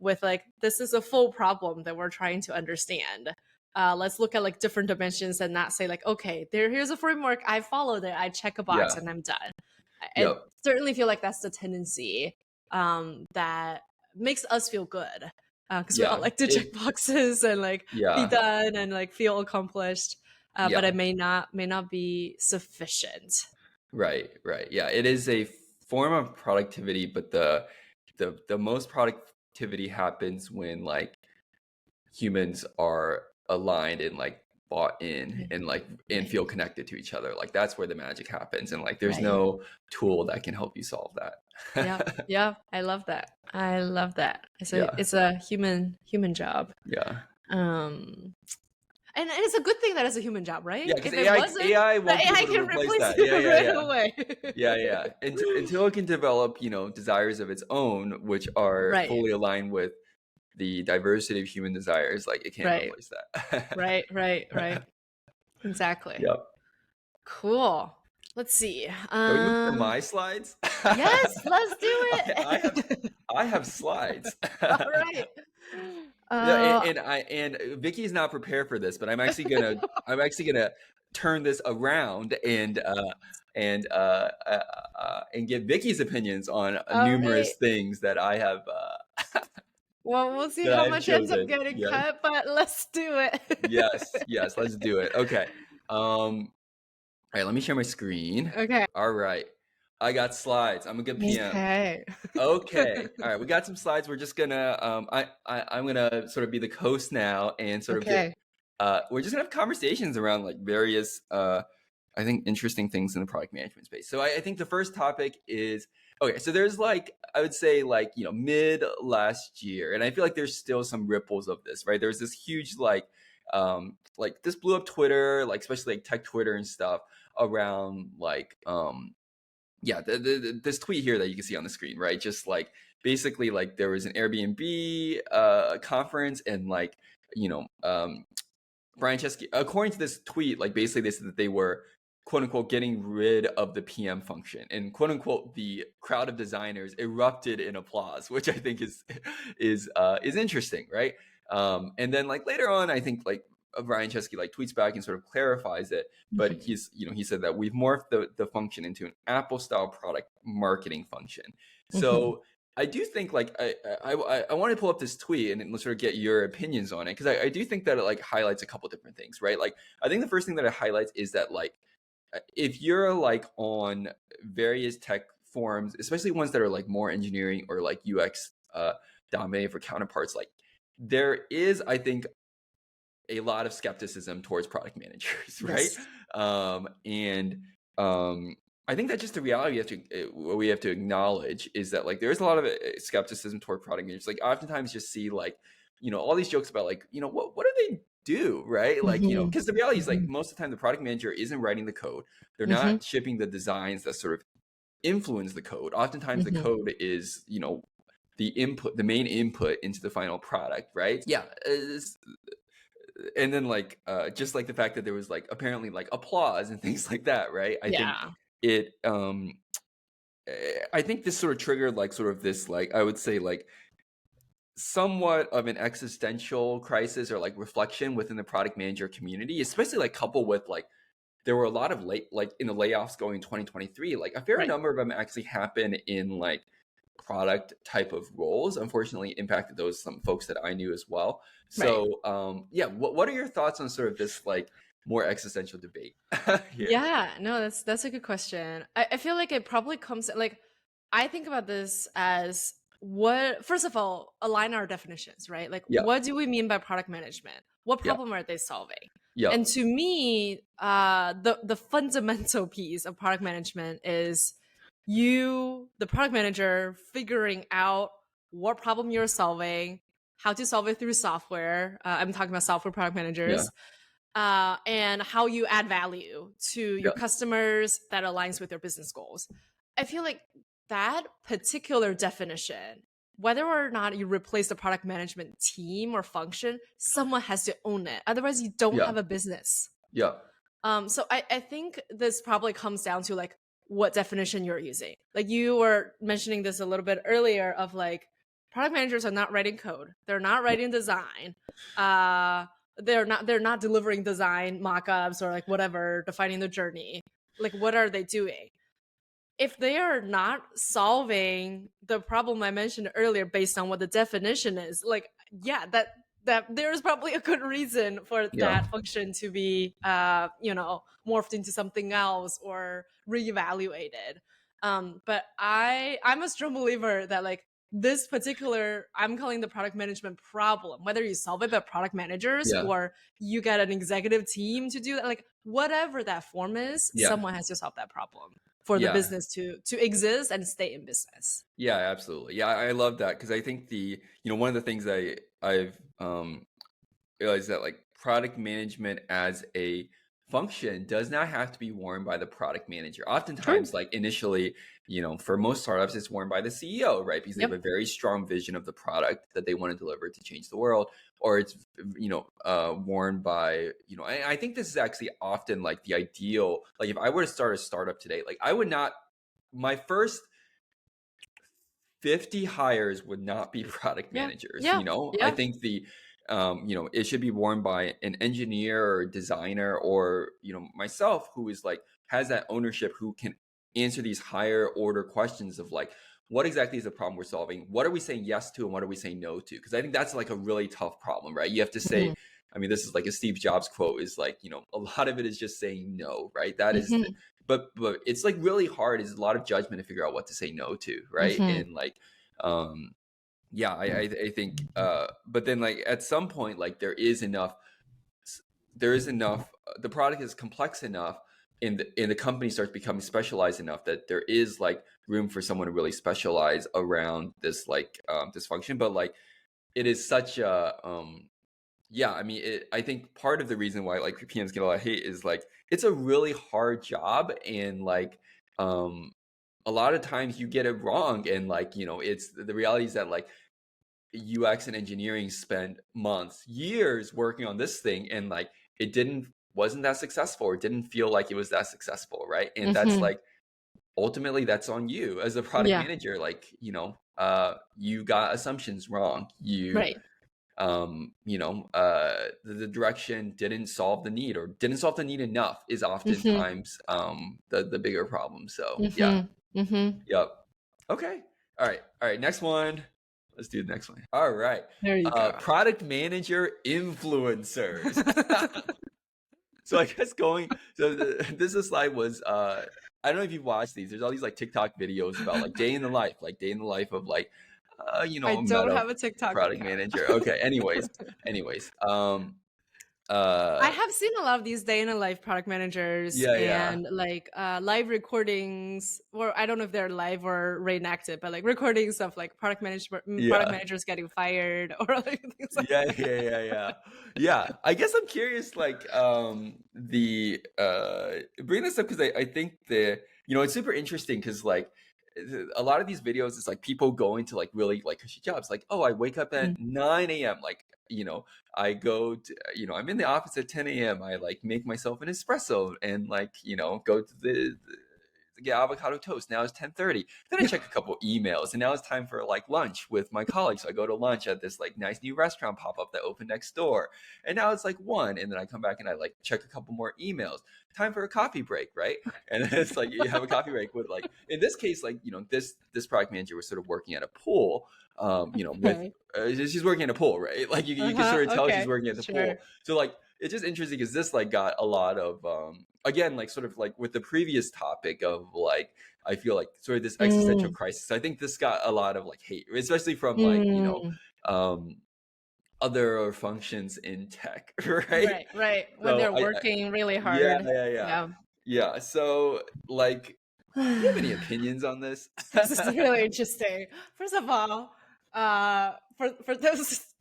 with, like this is a full problem that we're trying to understand. Let's look at like different dimensions and not say like, okay, here's a framework, I followed it, I check a box yeah, and I'm done. I yep, certainly feel like that's the tendency that makes us feel good, because we all yeah, like to check it, boxes and like be yeah, done and like feel accomplished, but yeah, it may not be sufficient. right, right, yeah. It is a form of productivity, but the most productivity happens when like humans are aligned and like bought in Yeah. and like and Right. feel connected to each other. Like that's where the magic happens, and like there's Right. no tool that can help you solve Yeah. that. Yeah. I love that. I love that. It's a Yeah, it's a human job. yeah, Um and it's a good thing that it's a human job, yeah, right? because If it wasn't, AI the won't be AI able to can replace replace that. you Yeah, yeah, right yeah. away. Yeah, yeah. Until it can develop, desires of its own, which are Right. fully aligned with the diversity of human desires, like it can't Right. replace that. Right. Right. Right. Exactly. Yep. Cool. Let's see. Can we move to my slides? Yes, let's do I have it. I have slides. All right. Yeah, Uh, and Vicky is not prepared for this, but I'm actually gonna turn this around and give Vicky's opinions on all right. numerous things that I have Well, we'll see that how I have much ends up chosen. getting Yes, cut, but let's do it. yes, yes. Let's do it. Okay. All right. Let me share my screen. Okay. All right. I got slides. I'm a good PM. Okay. Okay. All right. We got some slides. We're just gonna I'm gonna sort of be the host now and sort of get Okay. we're just gonna have conversations around like various I think interesting things in the product management space. So I think the first topic is okay, so there's like I would say like, mid last year, and I feel like there's still some ripples of this, right? There's this huge like this blew up Twitter, like especially like tech Twitter and stuff around like yeah, this tweet here that you can see on the screen, right? Just like basically like there was an Airbnb conference, and like you know Brian Chesky, according to this tweet, like basically they said that they were quote unquote getting rid of the PM function, and quote unquote the crowd of designers erupted in applause, which I think is interesting, right? And then like later on, I think like Brian Chesky like tweets back and sort of clarifies it, but Mhm. he said that we've morphed the function into an Apple style product marketing function. Mhm. So I do think like I want to pull up this tweet and sort of get your opinions on it, because I do think that it like highlights a couple different things, right? Like I think the first thing that it highlights is that like if you're like on various tech forums, especially ones that are like more engineering or like UX dominated for counterparts, like there is, I think, a lot of skepticism towards product managers, right? Yes. And I think that's just the reality we have to acknowledge, is that like there's a lot of skepticism toward product managers. Like oftentimes just see like, all these jokes about like, what do they do, right? Like, Mhm. because the reality is like Mhm. most of the time the product manager isn't writing the code. They're Mhm. not shipping the designs that sort of influence the code. Oftentimes the Mhm. code is, the main input into the final product, right? Yeah. And then like just like the fact that there was like apparently like applause and things like that, right? I think Yeah. it I think this sort of triggered like sort of this, like, I would say like somewhat of an existential crisis or like reflection within the product manager community, especially like coupled with like there were a lot of like in the layoffs going in 2023, like a fair Right. number of them actually happen in like product type of roles. Unfortunately, impacted those some folks that I knew as well. Right. So yeah, what are your thoughts on sort of this like more existential debate here? Yeah, no, that's a good question. I feel like it probably comes like I think about this as what first of all, align our definitions, right? Like Yeah, what do we mean by product management? What yeah, problem are they solving? yeah, And to me, the fundamental piece of product management is you, the product manager, figuring out what problem you're solving, how to solve it through software. I'm talking about software product yeah, managers, and how you add value to yeah, your customers that aligns with your business goals. I feel like that particular definition, whether or not you replace the product management team or function, someone has to own it. Otherwise, you don't yeah, have a business. yeah, So I think this probably comes down to like what definition you're using. Like you were mentioning this a little bit earlier of like product managers are not writing code. They're not writing design. Uh they're not delivering design mock-ups or like whatever, defining the journey. Like what are they doing? If they are not solving the problem I mentioned earlier based on what the definition is, like yeah, that there's probably a good reason for yeah, that function to be morphed into something else or reevaluated. But I'm a strong believer that like this particular, I'm calling the product management problem, whether you solve it by product managers yeah, or you get an executive team to do that, like whatever that form is, yeah, someone has to solve that problem for the yeah. business to exist and stay in business. Yeah, absolutely. Yeah, I love that, because I think one of the things I've realized that like product management as a function does not have to be worn by the product manager. True. Oftentimes, like initially, for most startups, it's worn by the CEO, right? Because they have Yep. a very strong vision of the product that they want to deliver to change the world, or it's worn by I think this is actually often like the ideal. Like if I were to start a startup today, like I would not my first 50 hires would not be product Yeah. managers. Yeah. I Yeah. think it should be worn by an engineer or designer, or myself, who is like has that ownership, who can answer these higher order questions of like, what exactly is the problem we're solving, what are we saying yes to, and what are we saying no to? Because I think that's like a really tough problem, right? You have to say, Mhm. I mean, this is like a Steve Jobs quote, is like, a lot of it is just saying no, right? That is Mhm. but it's like really hard. It's a lot of judgment to figure out what to say no to, right? Mhm. And like um yeah, I think but then like at some point, like there is enough, the product is complex enough, and the company starts becoming specialized enough that there is like room for someone to really specialize around this like this function. But like it is such a yeah, I mean, I think part of the reason why like PMs get a lot of hate is like it's a really hard job, and like um a lot of times you get it wrong, and like it's the reality is that like UX and engineering spend months, years working on this thing, and like it wasn't that successful, or didn't feel like it was that successful, right? And that's Mhm. like ultimately that's on you as a product Yeah. manager. Like you got assumptions wrong, Right. the direction didn't solve the need, or didn't solve the need enough, is Mhm. oftentimes the bigger problem. So yeah. Mhm. Mhm. Yep. Okay. All right, next one. Let's do the next one. All right. There you go. Product manager influencers. So I guess this slide was I don't know if you've watched these. There's all these like TikTok videos about like day in the life of like I a don't meta have a TikTok product account. manager. Okay. Anyways. I Uh have seen a lot of these day in a life product managers yeah. and like live recordings, or I don't know if they're live or reenacted, but like recordings of like product Yeah. managers getting fired or like things like that. Yeah, I guess I'm curious, like, the bring this up because I think it's super interesting because like a lot of these videos is like people going to like really like cushy jobs. Like, oh, I wake up Mm. at 9 a.m. Like, I go to, I'm in the office at 10 a.m. I like make myself an espresso and like, go to get avocado toast. Now it's 10:30. Then I check a couple emails, and now it's time for like lunch with my colleagues. So I go to lunch at this like nice new restaurant pop up that opened next door. And now it's like 1, and then I come back and I like check a couple more emails. Time for a coffee break, right? And then it's like you have a coffee break with like in this case, like this product manager was sort of working at a pool, with Okay. she's working at a pool, right? Like you can Uh-huh. sort of tell she's Okay. working at the Sure. pool. So like it's just interesting because this like got a lot of again, like sort of like with the previous topic of like I feel like sort of this existential Mm. crisis. I think this got a lot of like hate, especially from like Mm. um other functions in tech, right? Right, right. When So they're working really yeah, hard. Yeah. yeah. So like, do you have any opinions on this? This is really interesting. First of all, for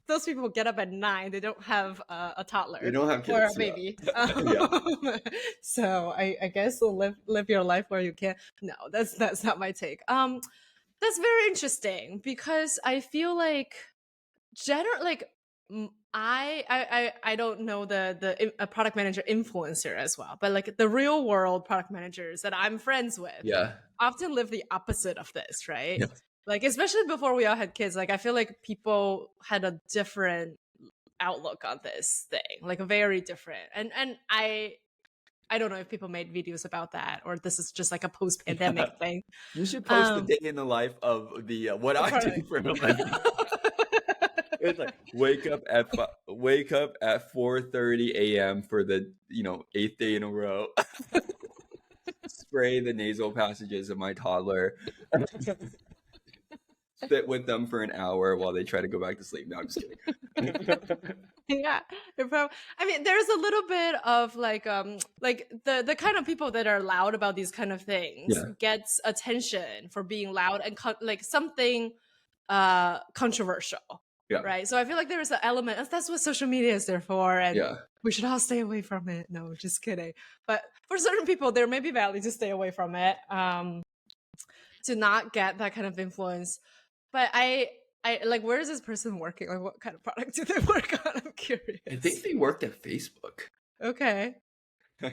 those people who get up at 9, they don't have a They toddler don't have or a kids, baby. yeah. Yeah, So I guess we'll live your life where you can. No, that's not my take. That's very interesting because I feel like general like I don't know a product manager influencer as well, but like the real world product managers that I'm friends with yeah, often live the opposite of this, right? yeah. Like especially before we all had kids, like I feel like people had a different outlook on this thing, like a very different. And I don't know if people made videos about that or this is just like a post Yeah. pandemic thing. You should post the Um, day in the life of the what I for do for a living. It's like wake up at 4:30 a.m. for the 8th day in a row. Spray the nasal passages of my toddler. Sit with them for an hour while they try to go back to sleep. No, I'm just kidding. Yeah, I mean, there's a little bit of like the kind of people that are loud about these kind of things Yeah, gets attention for being loud and like something controversial, yeah, right? So I feel like there is an element, and that's what social media is there for, and yeah, we should all stay away from it. No, just kidding. But for certain people, there may be value to stay away from it, to not get that kind of influence. But I like, where is this person working? Like, what kind of product do they work on? I'm I think curious. they worked at Facebook. Okay.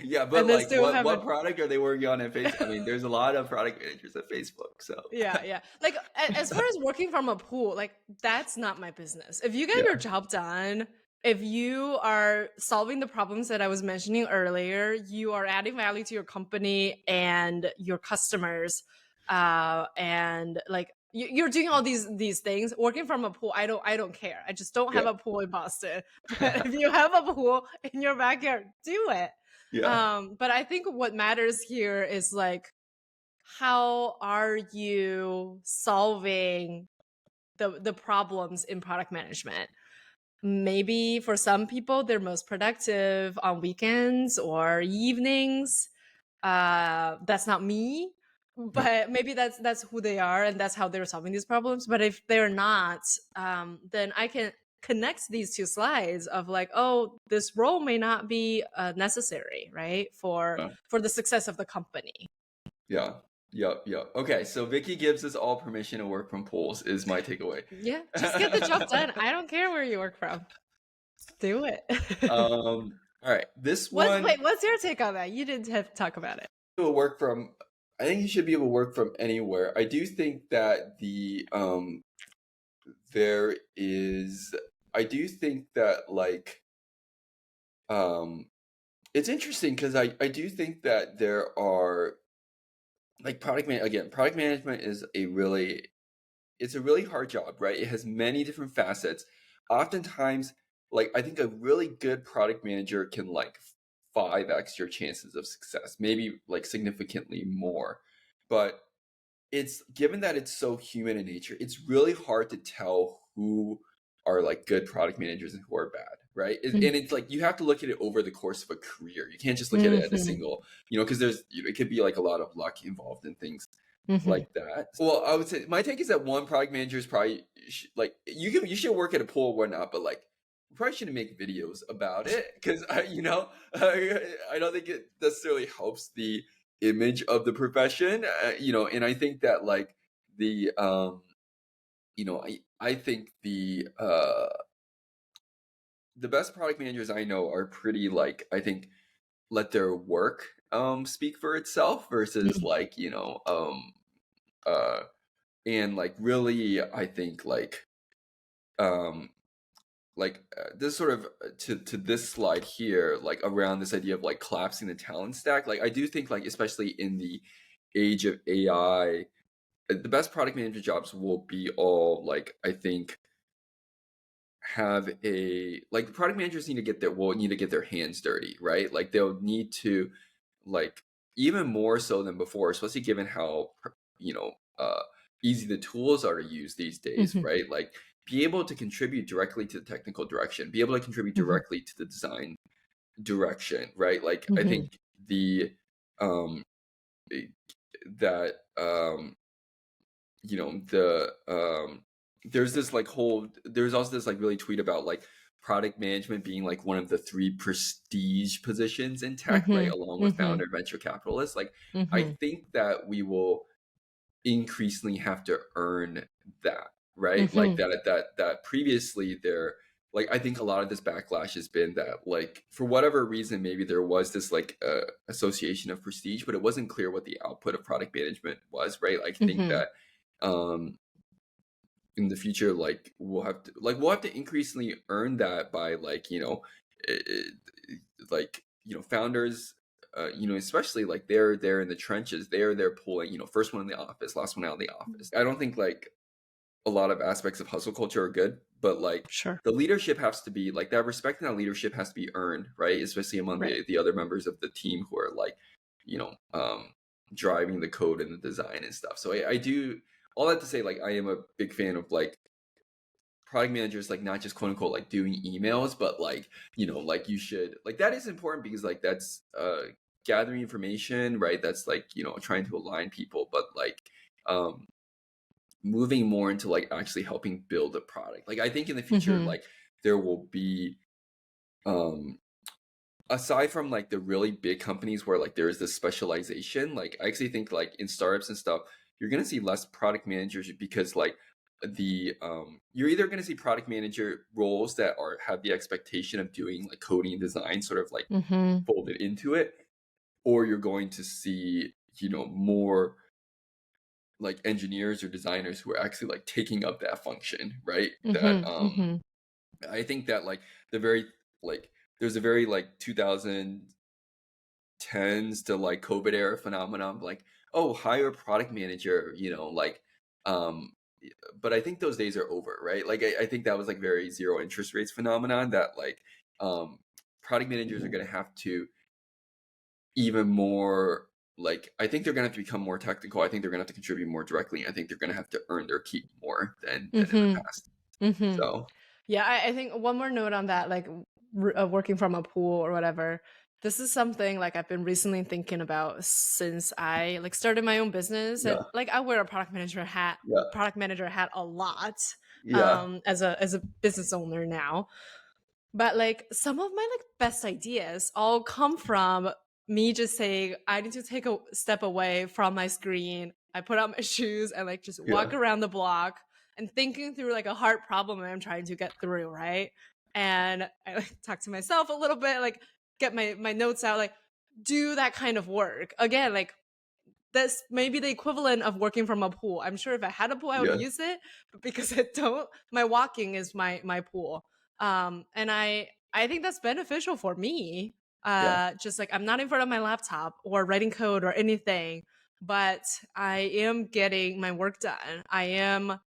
Yeah, but And they like, still have what product are they working on at Facebook? I mean, there's a lot of product managers at Facebook, so yeah, yeah. Like as far as working from a pool, like that's not my business. If you get yeah, your job done, if you are solving the problems that I was mentioning earlier, you are adding value to your company and your customers, and like you're doing all these things. Working from a pool, I don't care. I just don't have yeah, a pool in Boston. But if you have a pool in your backyard, do it. yeah, But I think what matters here is like, how are you solving the problems in product management? Maybe for some people they're most productive on weekends or evenings. That's not me, yeah, but maybe that's who they are and that's how they're solving these problems. But if they're not, then I can connect these two slides of like, oh, this role may not be necessary, right, yeah. for the success of the company. Yeah. Yep. Okay, so Vicky gives us all permission to work from pools is my takeaway. Yeah, just get the job done. I don't care where you work from. Do it. All right. This one What's your take on that? You didn't have to talk about it. will work from I think you should be able to work from anywhere. I do think that there is I do think that um it's interesting because I do think that there are product management is it's a really hard job, right? It has many different facets. Oftentimes, I think a really good product manager can 5x your chances of success, maybe significantly more. But it's given that it's so human in nature, it's really hard to tell who are good product managers and who are bad, right? And it's like you have to look at it over the course of a career. You can't just look at it at a Mm-hmm. single, because it could be a lot of luck involved in things Mm-hmm. like that. Well, I would say my take is that one product manager is probably you should work at a pool or whatnot, but you probably shouldn't make videos about it because I don't think it necessarily helps the image of the profession, and I think that the I think the best product managers I know are pretty I think let their work speak for itself versus uh and really I think um this sort of to this slide here around this idea of collapsing the talent stack. I do think especially in the age of AI, the best product management jobs will be all I think have a the product managers need to get their hands dirty, right? They'll need to like even more so than before, especially given how you know easy the tools are to use these days, Mm-hmm. right? Be able to contribute directly to the technical direction, be able to contribute directly to the design direction, right? I Mm-hmm. think the um that the there's this whole there's also this really tweet about product management being one of the three prestige positions in tech, right, Mm-hmm. along with Mm-hmm. founder venture capitalists. I Mm-hmm. think that we will increasingly have to earn that, right? Mm-hmm. That previously there I think a lot of this backlash has been that for whatever reason maybe there was this association of prestige, but it wasn't clear what the output of product management was, right? I think Mm-hmm. that um in the future we'll have to increasingly earn that by founders, especially they're there in the trenches, they're pulling, first one in the office, last one out of the office. I don't think a lot of aspects of hustle culture are good, but Sure. the leadership has to be that respect, and that leadership has to be earned, right? Especially among Right. the other members of the team who are you know driving the code and the design and stuff. So I do all that to say I am a big fan of product managers not just quote unquote doing emails, but you should that is important because that's gathering information, right? That's trying to align people, but um moving more into actually helping build a product. I think in the future Mm-hmm. there will be um aside from the really big companies where there is this specialization, I actually think in startups and stuff you're going to see less product managers because the you're either going to see product manager roles that are have the expectation of doing coding and design sort of Mm-hmm. folded into it, or you're going to see more engineers or designers who are actually taking up that function, right? That Mm-hmm. Mm-hmm. I think that the very there's a very 2010s to COVID era phenomenon of oh, hire a product manager, um but I think those days are over, right? I think that was very zero interest rates phenomenon that um product managers are going to have to even more I think they're going to have to become more technical. I think they're going to have to contribute more directly. I think they're going to have to earn their keep more than in the Mm-hmm. past. Mm-hmm. So Yeah, I think one more note on that, working from a pool or whatever. This is something I've been recently thinking about since I started my own business, and yeah, I wear a yeah, product manager hat a lot, yeah, as a business owner now. But some of my best ideas all come from me just saying I need to take a step away from my screen. I put on my shoes and just yeah, walk around the block and thinking through a hard problem I'm trying to get through, right? And I talk to myself a little bit, get my notes out, do that kind of work. Again, that's maybe the equivalent of working from a pool. I'm sure if I had a pool I would yeah, use it, but because I don't, my walking is my pool. And I think that's beneficial for me. Yeah. Just like I'm not in front of my laptop or writing code or anything, but I am getting my work done. I am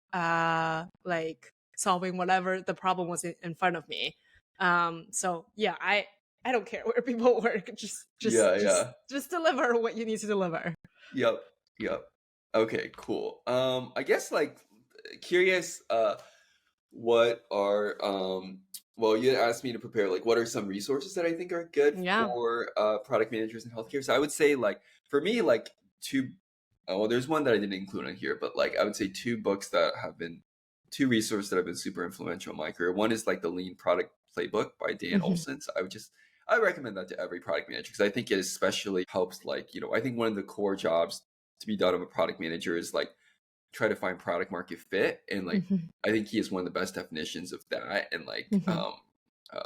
like solving whatever the problem was in front of me. So yeah, I don't care where people work. Yeah, yeah. Just deliver what you need to deliver. Yep. Yep. Okay, cool. I guess like curious what are well, you asked me to prepare like what are some resources that I think are good Yeah. for product managers in healthcare. So I would say like for me like two well there's one that I didn't include on here, but like I would say two resources that have been super influential in my career. One is like the Lean Product Playbook by Dan Mhm. Olson. So I recommend that to every product manager because I think it especially helps like, I think one of the core jobs to be done of a product manager is like try to find product market fit, and like Mhm. I think he is one of the best definitions of that, and Mhm.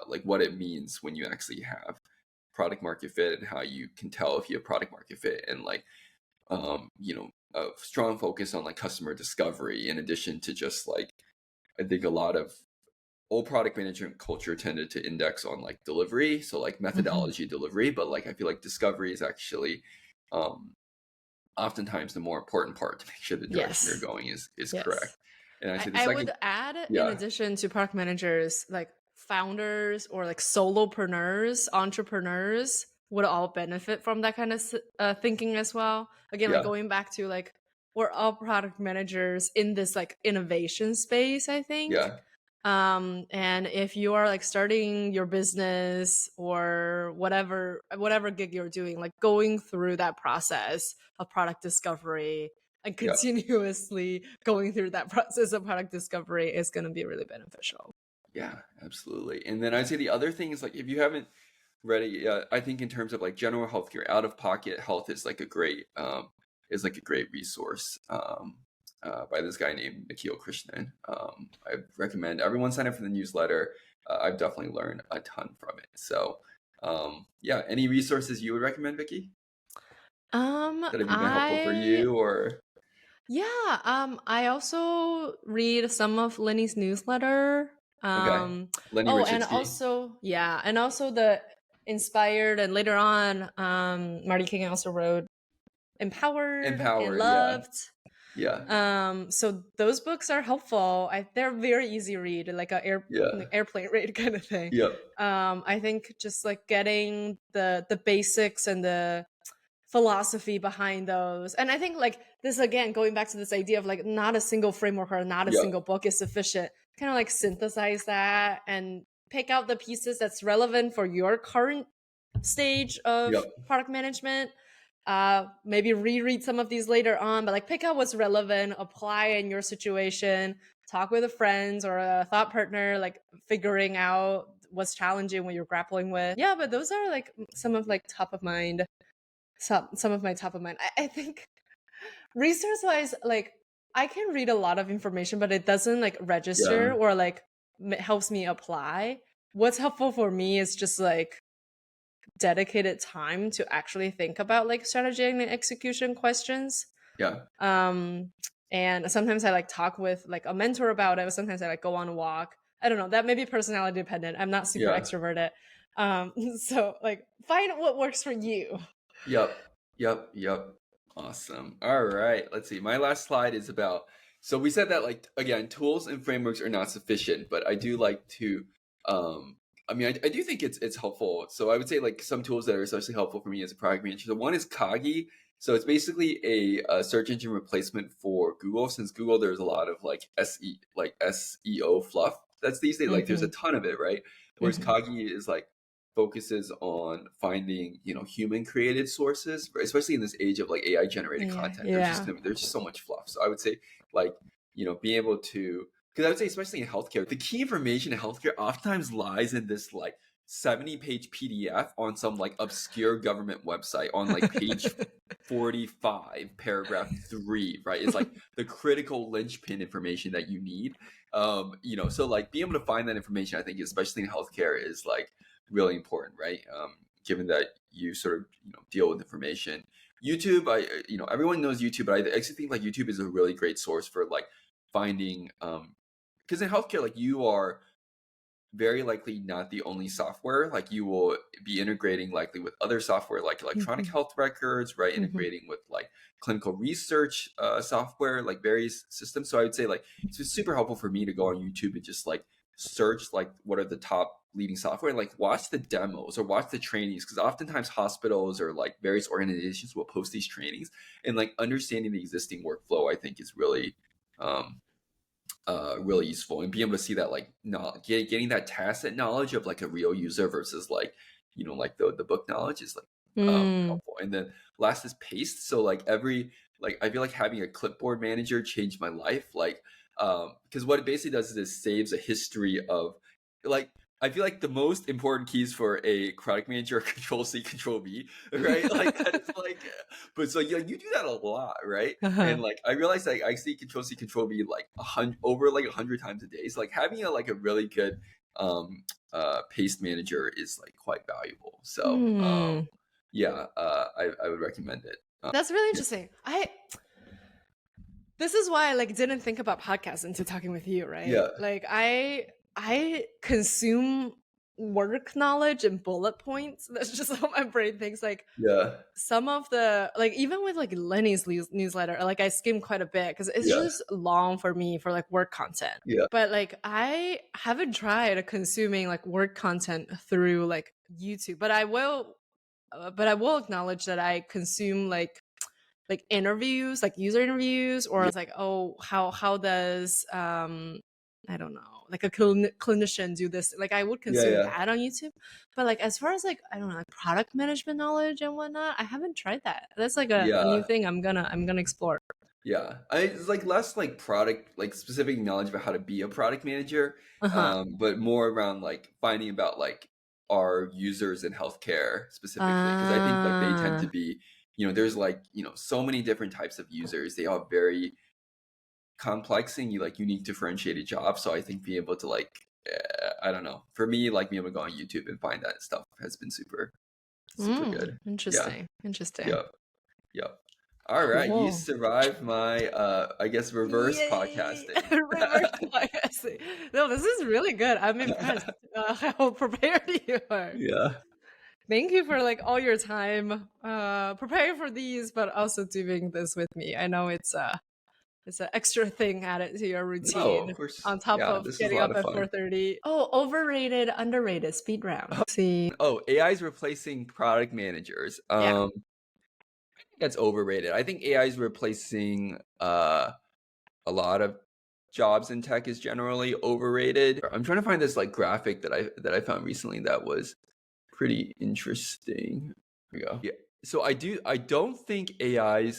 like what it means when you actually have product market fit and how you can tell if you have product market fit, and like a strong focus on like customer discovery in addition to just like I think a lot of old product management culture tended to index on like delivery, so like Mhm. methodology delivery, but like I feel like discovery is actually um oftentimes the more important part to make sure the direction you're Yes. going is correct. Yes. And I'd say the I second, would add, in yeah, addition to product managers, like founders or like solopreneurs, entrepreneurs would all benefit from that kind of thinking as well. Again, like yeah, going back to like we're all product managers in this like innovation space, I think. yeah, And if you are like starting your business or whatever gig you're doing, like going through that process of product discovery and yeah, continuously going through that process of product discovery is going to be really beneficial. yeah, absolutely. And then I'd say the other thing is like if you haven't read it yet, I think in terms of like general healthcare, out of pocket health is like a great resource. By this guy named Nikhil Krishnan. I recommend everyone sign up for the newsletter. I've definitely learned a ton from it. So, yeah, any resources you would recommend, Vicky, that have been helpful for I you or Yeah, I also read some of Lenny's newsletter. okay, Lenny Oh, and Rachitsky, also, yeah, and also the Inspired, and later on, Marty King also wrote Empowered and Empowered, yeah, Loved. yeah, So those books are helpful. They're very easy read, like yeah, airplane read kind of thing. yep, I think just like getting the basics and the philosophy behind those. And I think like this again, going back to this idea of like not a single framework or not a yep, single book is sufficient. Kind of like synthesize that and pick out the pieces that's relevant for your current stage of yep, product management. Maybe reread some of these later on, but like pick out what's relevant, apply in your situation, talk with a friend or a thought partner, like figuring out what's challenging what you're grappling with. Yeah, but those are like some of like top of mind some of my top of mind. I think research wise, like I can read a lot of information, but it doesn't like register yeah, or like helps me apply. What's helpful for me is just like dedicated time to actually think about like strategy and execution questions. yeah, Um, and sometimes I like talk with like a mentor about it. But sometimes I like go on a walk. I don't know. That may be personality dependent. I'm not super yeah. extroverted. So like find what works for you. Yep. Yep. Yep. Awesome. All right. Let's see. My last slide is about so we said that like again, tools and frameworks are not sufficient, but I do like to I mean I do think it's helpful. So I would say like some tools that are especially helpful for me as a product manager. So one is Kagi. So it's basically a search engine replacement for Google. Since Google there's a lot of like SEO fluff that's these days. Like there's a Hmm. ton of it, right? Whereas Hmm. Kagi is like focuses on finding human created sources, especially in this age of like AI generated Yeah, content. yeah. There's just so much fluff. So I would say like being able to, because I would say especially in healthcare, the key information in healthcare oftentimes lies in this like 70-page PDF on some like obscure government website on like page 45 paragraph 3, right? Is like the critical linchpin information that you need. So like being able to find that information, I think especially in healthcare is like really important, right? Given that you sort of deal with information. YouTube, everyone knows YouTube, but I actually think like YouTube is a really great source for like finding because in healthcare, like you are very likely not the only software. Like you will be integrating likely with other software like electronic Mhm. health records, right? Mhm. Integrating with like clinical research software, like various systems. So I would say like it's been super helpful for me to go on YouTube and just like search like what are the top leading software and like watch the demos or watch the trainings, because oftentimes hospitals or like various organizations will post these trainings, and like understanding the existing workflow I think is really um really useful, and being able to see that like getting that tacit knowledge of like a real user versus like like the book knowledge is like Mm. helpful. And then last is paste. So like I feel like having a clipboard manager changed my life, like because what it basically does is it saves a history of like I feel like the most important keys for a product manager are Control C, Control V, right? Like that is like, but so you do that a lot, right? Uh-huh. And like I realized like I see Control C Control V like over like 100 times a day. So like having a really good paste manager is like quite valuable. So Hmm. yeah, I would recommend it. That's really Yeah, interesting. This is why I like didn't think about podcasts until talking with you, right? yeah, Like I consume work knowledge and bullet points. That's just how my brain thinks. Like yeah, some of the like even with like Lenny's newsletter, like I skim quite a bit because it's yeah, just long for me for like work content. yeah, But like I haven't tried consuming like work content through like YouTube, but I will acknowledge that I consume like interviews, like user interviews, or yeah, it's like, oh, how does I don't know, like a clinician do this? Like I would yeah, consume yeah, that on YouTube, but like as far as like I don't know, like product management knowledge and whatnot, I haven't tried that. That's like a new yeah. thing I'm gonna explore. Yeah, it's like less like product, like specific knowledge about how to be a product manager, Uh huh. but more around like finding about like our users in healthcare specifically, because I think like they tend to Uh, be, there's like so many different types of users. They all very complex and you like unique differentiated jobs. So I think being able to like, I don't know, for me, like being able to go on YouTube and find that stuff has been super good. Yeah, interesting, interesting. yeah. Yep. All right, you Cool. survived my I guess reverse Yay! podcasting. Reverse bias. No, this is really good. I'm impressed how prepared you are. Yeah. Thank you for like all your time preparing for these, but also doing this with me. I know it's an extra thing added to your No, of routine course. on top Yeah, of this was a getting lot up of at fun. 4:30. Oh, overrated, underrated speed round. See, Oh, AI is replacing product managers. yeah. That's overrated. I think AI is replacing a lot of jobs in tech is generally overrated. I'm trying to find this like graphic that I found recently that was pretty interesting. Here we go. Yeah. So I don't think AI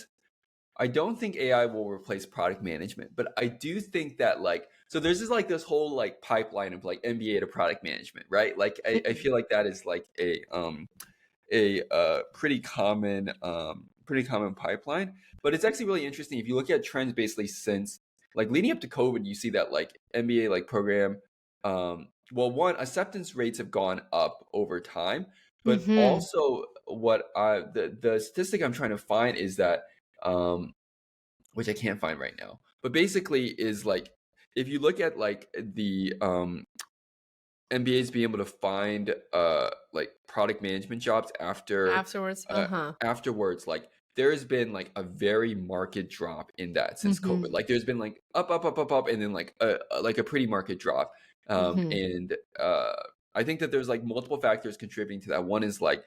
will replace product management, but I do think that like so there's this whole like pipeline of like MBA to product management, right? Like I Mhm. feel like that is like a pretty common pipeline. But it's actually really interesting if you look at trends basically since like leading up to COVID, you see that like MBA like program well, one, acceptance rates have gone up over time, but Mhm. also the statistic I'm trying to find is that um which I can't find right now. But basically is like if you look at like the MBAs being able to find like product management jobs Afterwards, uh uh-huh. afterwards, like there's been like a very marked drop in that since Mhm. COVID. Like there's been like up and then like a pretty market drop. Mhm. And I think that there's like multiple factors contributing to that. One is like,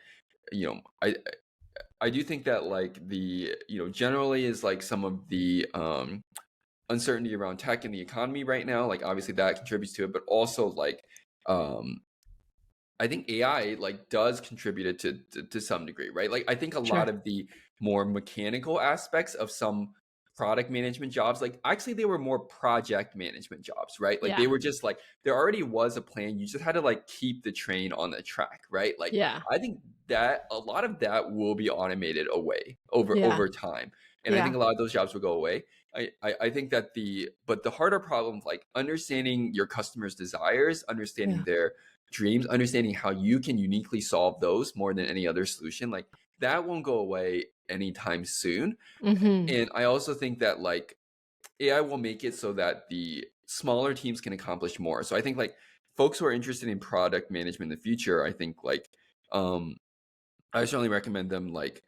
you know, I do think that like the generally is like some of the uncertainty around tech and the economy right now, like obviously that contributes to it, but also like um I think AI like does contribute it to some degree, right? Like I think a Sure. lot of the more mechanical aspects of some product management jobs, like actually they were more project management jobs, right? Like they Yeah. were just like there already was a plan. You just had to like keep the train on the track, right? Like Yeah. I think that a lot of that will be automated away Yeah. over time. And I think Yeah. a lot of those jobs will go away. I think that the harder problem, like understanding your customers' desires, understanding Yeah. their dreams, understanding how you can uniquely solve those more than any other solution, like that won't go away anytime soon. Mhm. And I also think that like AI will make it so that the smaller teams can accomplish more. So I think like folks who are interested in product management in the future, I think like I certainly recommend them like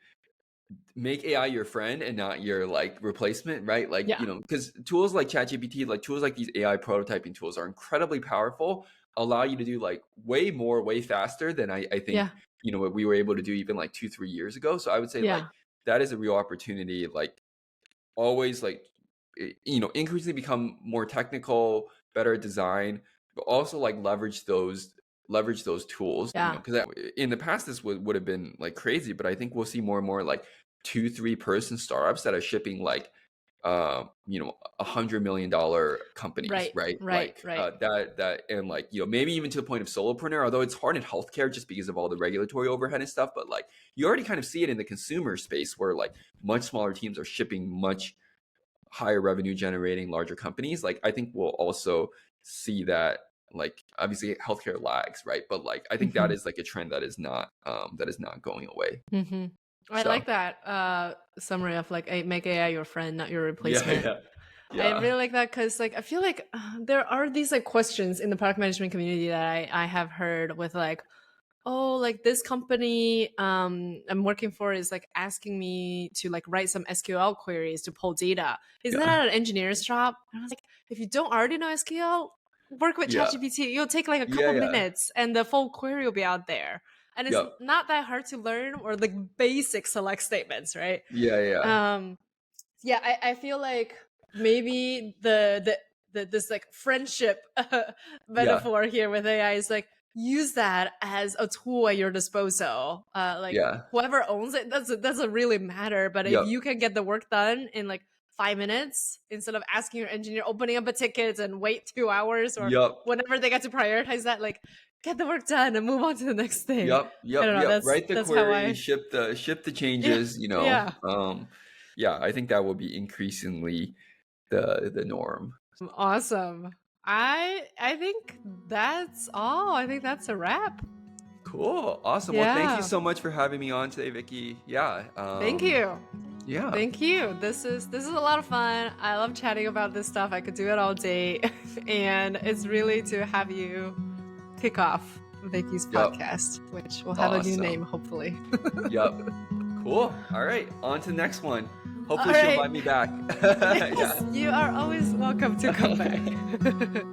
make AI your friend and not your like replacement, right? Like, Yeah. because tools like ChatGPT, like tools like these AI prototyping tools are incredibly powerful, allow you to do like way more, way faster than I think, Yeah. what we were able to do even like 2, 3 years ago. So I would say like Yeah. that is a real opportunity. Like always like increasingly become more technical, better at design, but also like leverage those tools, Yeah. because in the past this would have been like crazy, but I think we'll see more and more like 2, 3 person startups that are shipping like $100 million companies, Right. right? Right. Like Right. that and like maybe even to the point of solopreneur, although it's hard in healthcare just because of all the regulatory overhead and stuff, but like you already kind of see it in the consumer space where like much smaller teams are shipping much higher revenue generating larger companies. Like I think we'll also see that, like obviously healthcare lags, right? But like I think that Hmm. is like a trend that is not going away. Hmm. I So like that summary of like make AI your friend, not your yeah, replacement. yeah, I yeah, really like that because like I feel like there are these like questions in the product management community that I have heard with like, oh, like this company I'm working for is like asking me to like write some SQL queries to pull data. Isn't yeah, that an engineer's job? And I was like, if you don't already know SQL, work with yeah, ChatGPT. It'll take like a yeah, couple yeah, minutes and the full query will be out there. And it's yep, not that hard to learn or like basic select statements, right? yeah, yeah, Um yeah, I feel like maybe the this like friendship yeah, metaphor here with AI is like use that as a tool at your disposal. Like yeah, whoever owns it doesn't really matter, but if yep, you can get the work done in like 5 minutes instead of asking your engineer opening up a ticket and wait 2 hours or yep, whenever they get to prioritize that, like get the work done and move on to the next thing. yep, I yep, don't know. yep. That's Write the that's how query, I ship the yeah changes. yeah. Yeah, I think that will be increasingly the norm. Awesome. I think that's all. I think that's a wrap. Cool. Awesome. Well, thank you Yeah. so much for having me on today, Vicky. Yeah. Thank you. Yeah. Thank you. This is a lot of fun. I love chatting about this stuff. I could do it all day. And it's really to have you kick off Vicky's Yep. podcast, which will have a new name, Awesome. hopefully. Yep. Cool. All right. On to the next one. All Hopefully she'll right. invite me back. Yes, Yeah. you are always welcome to come back.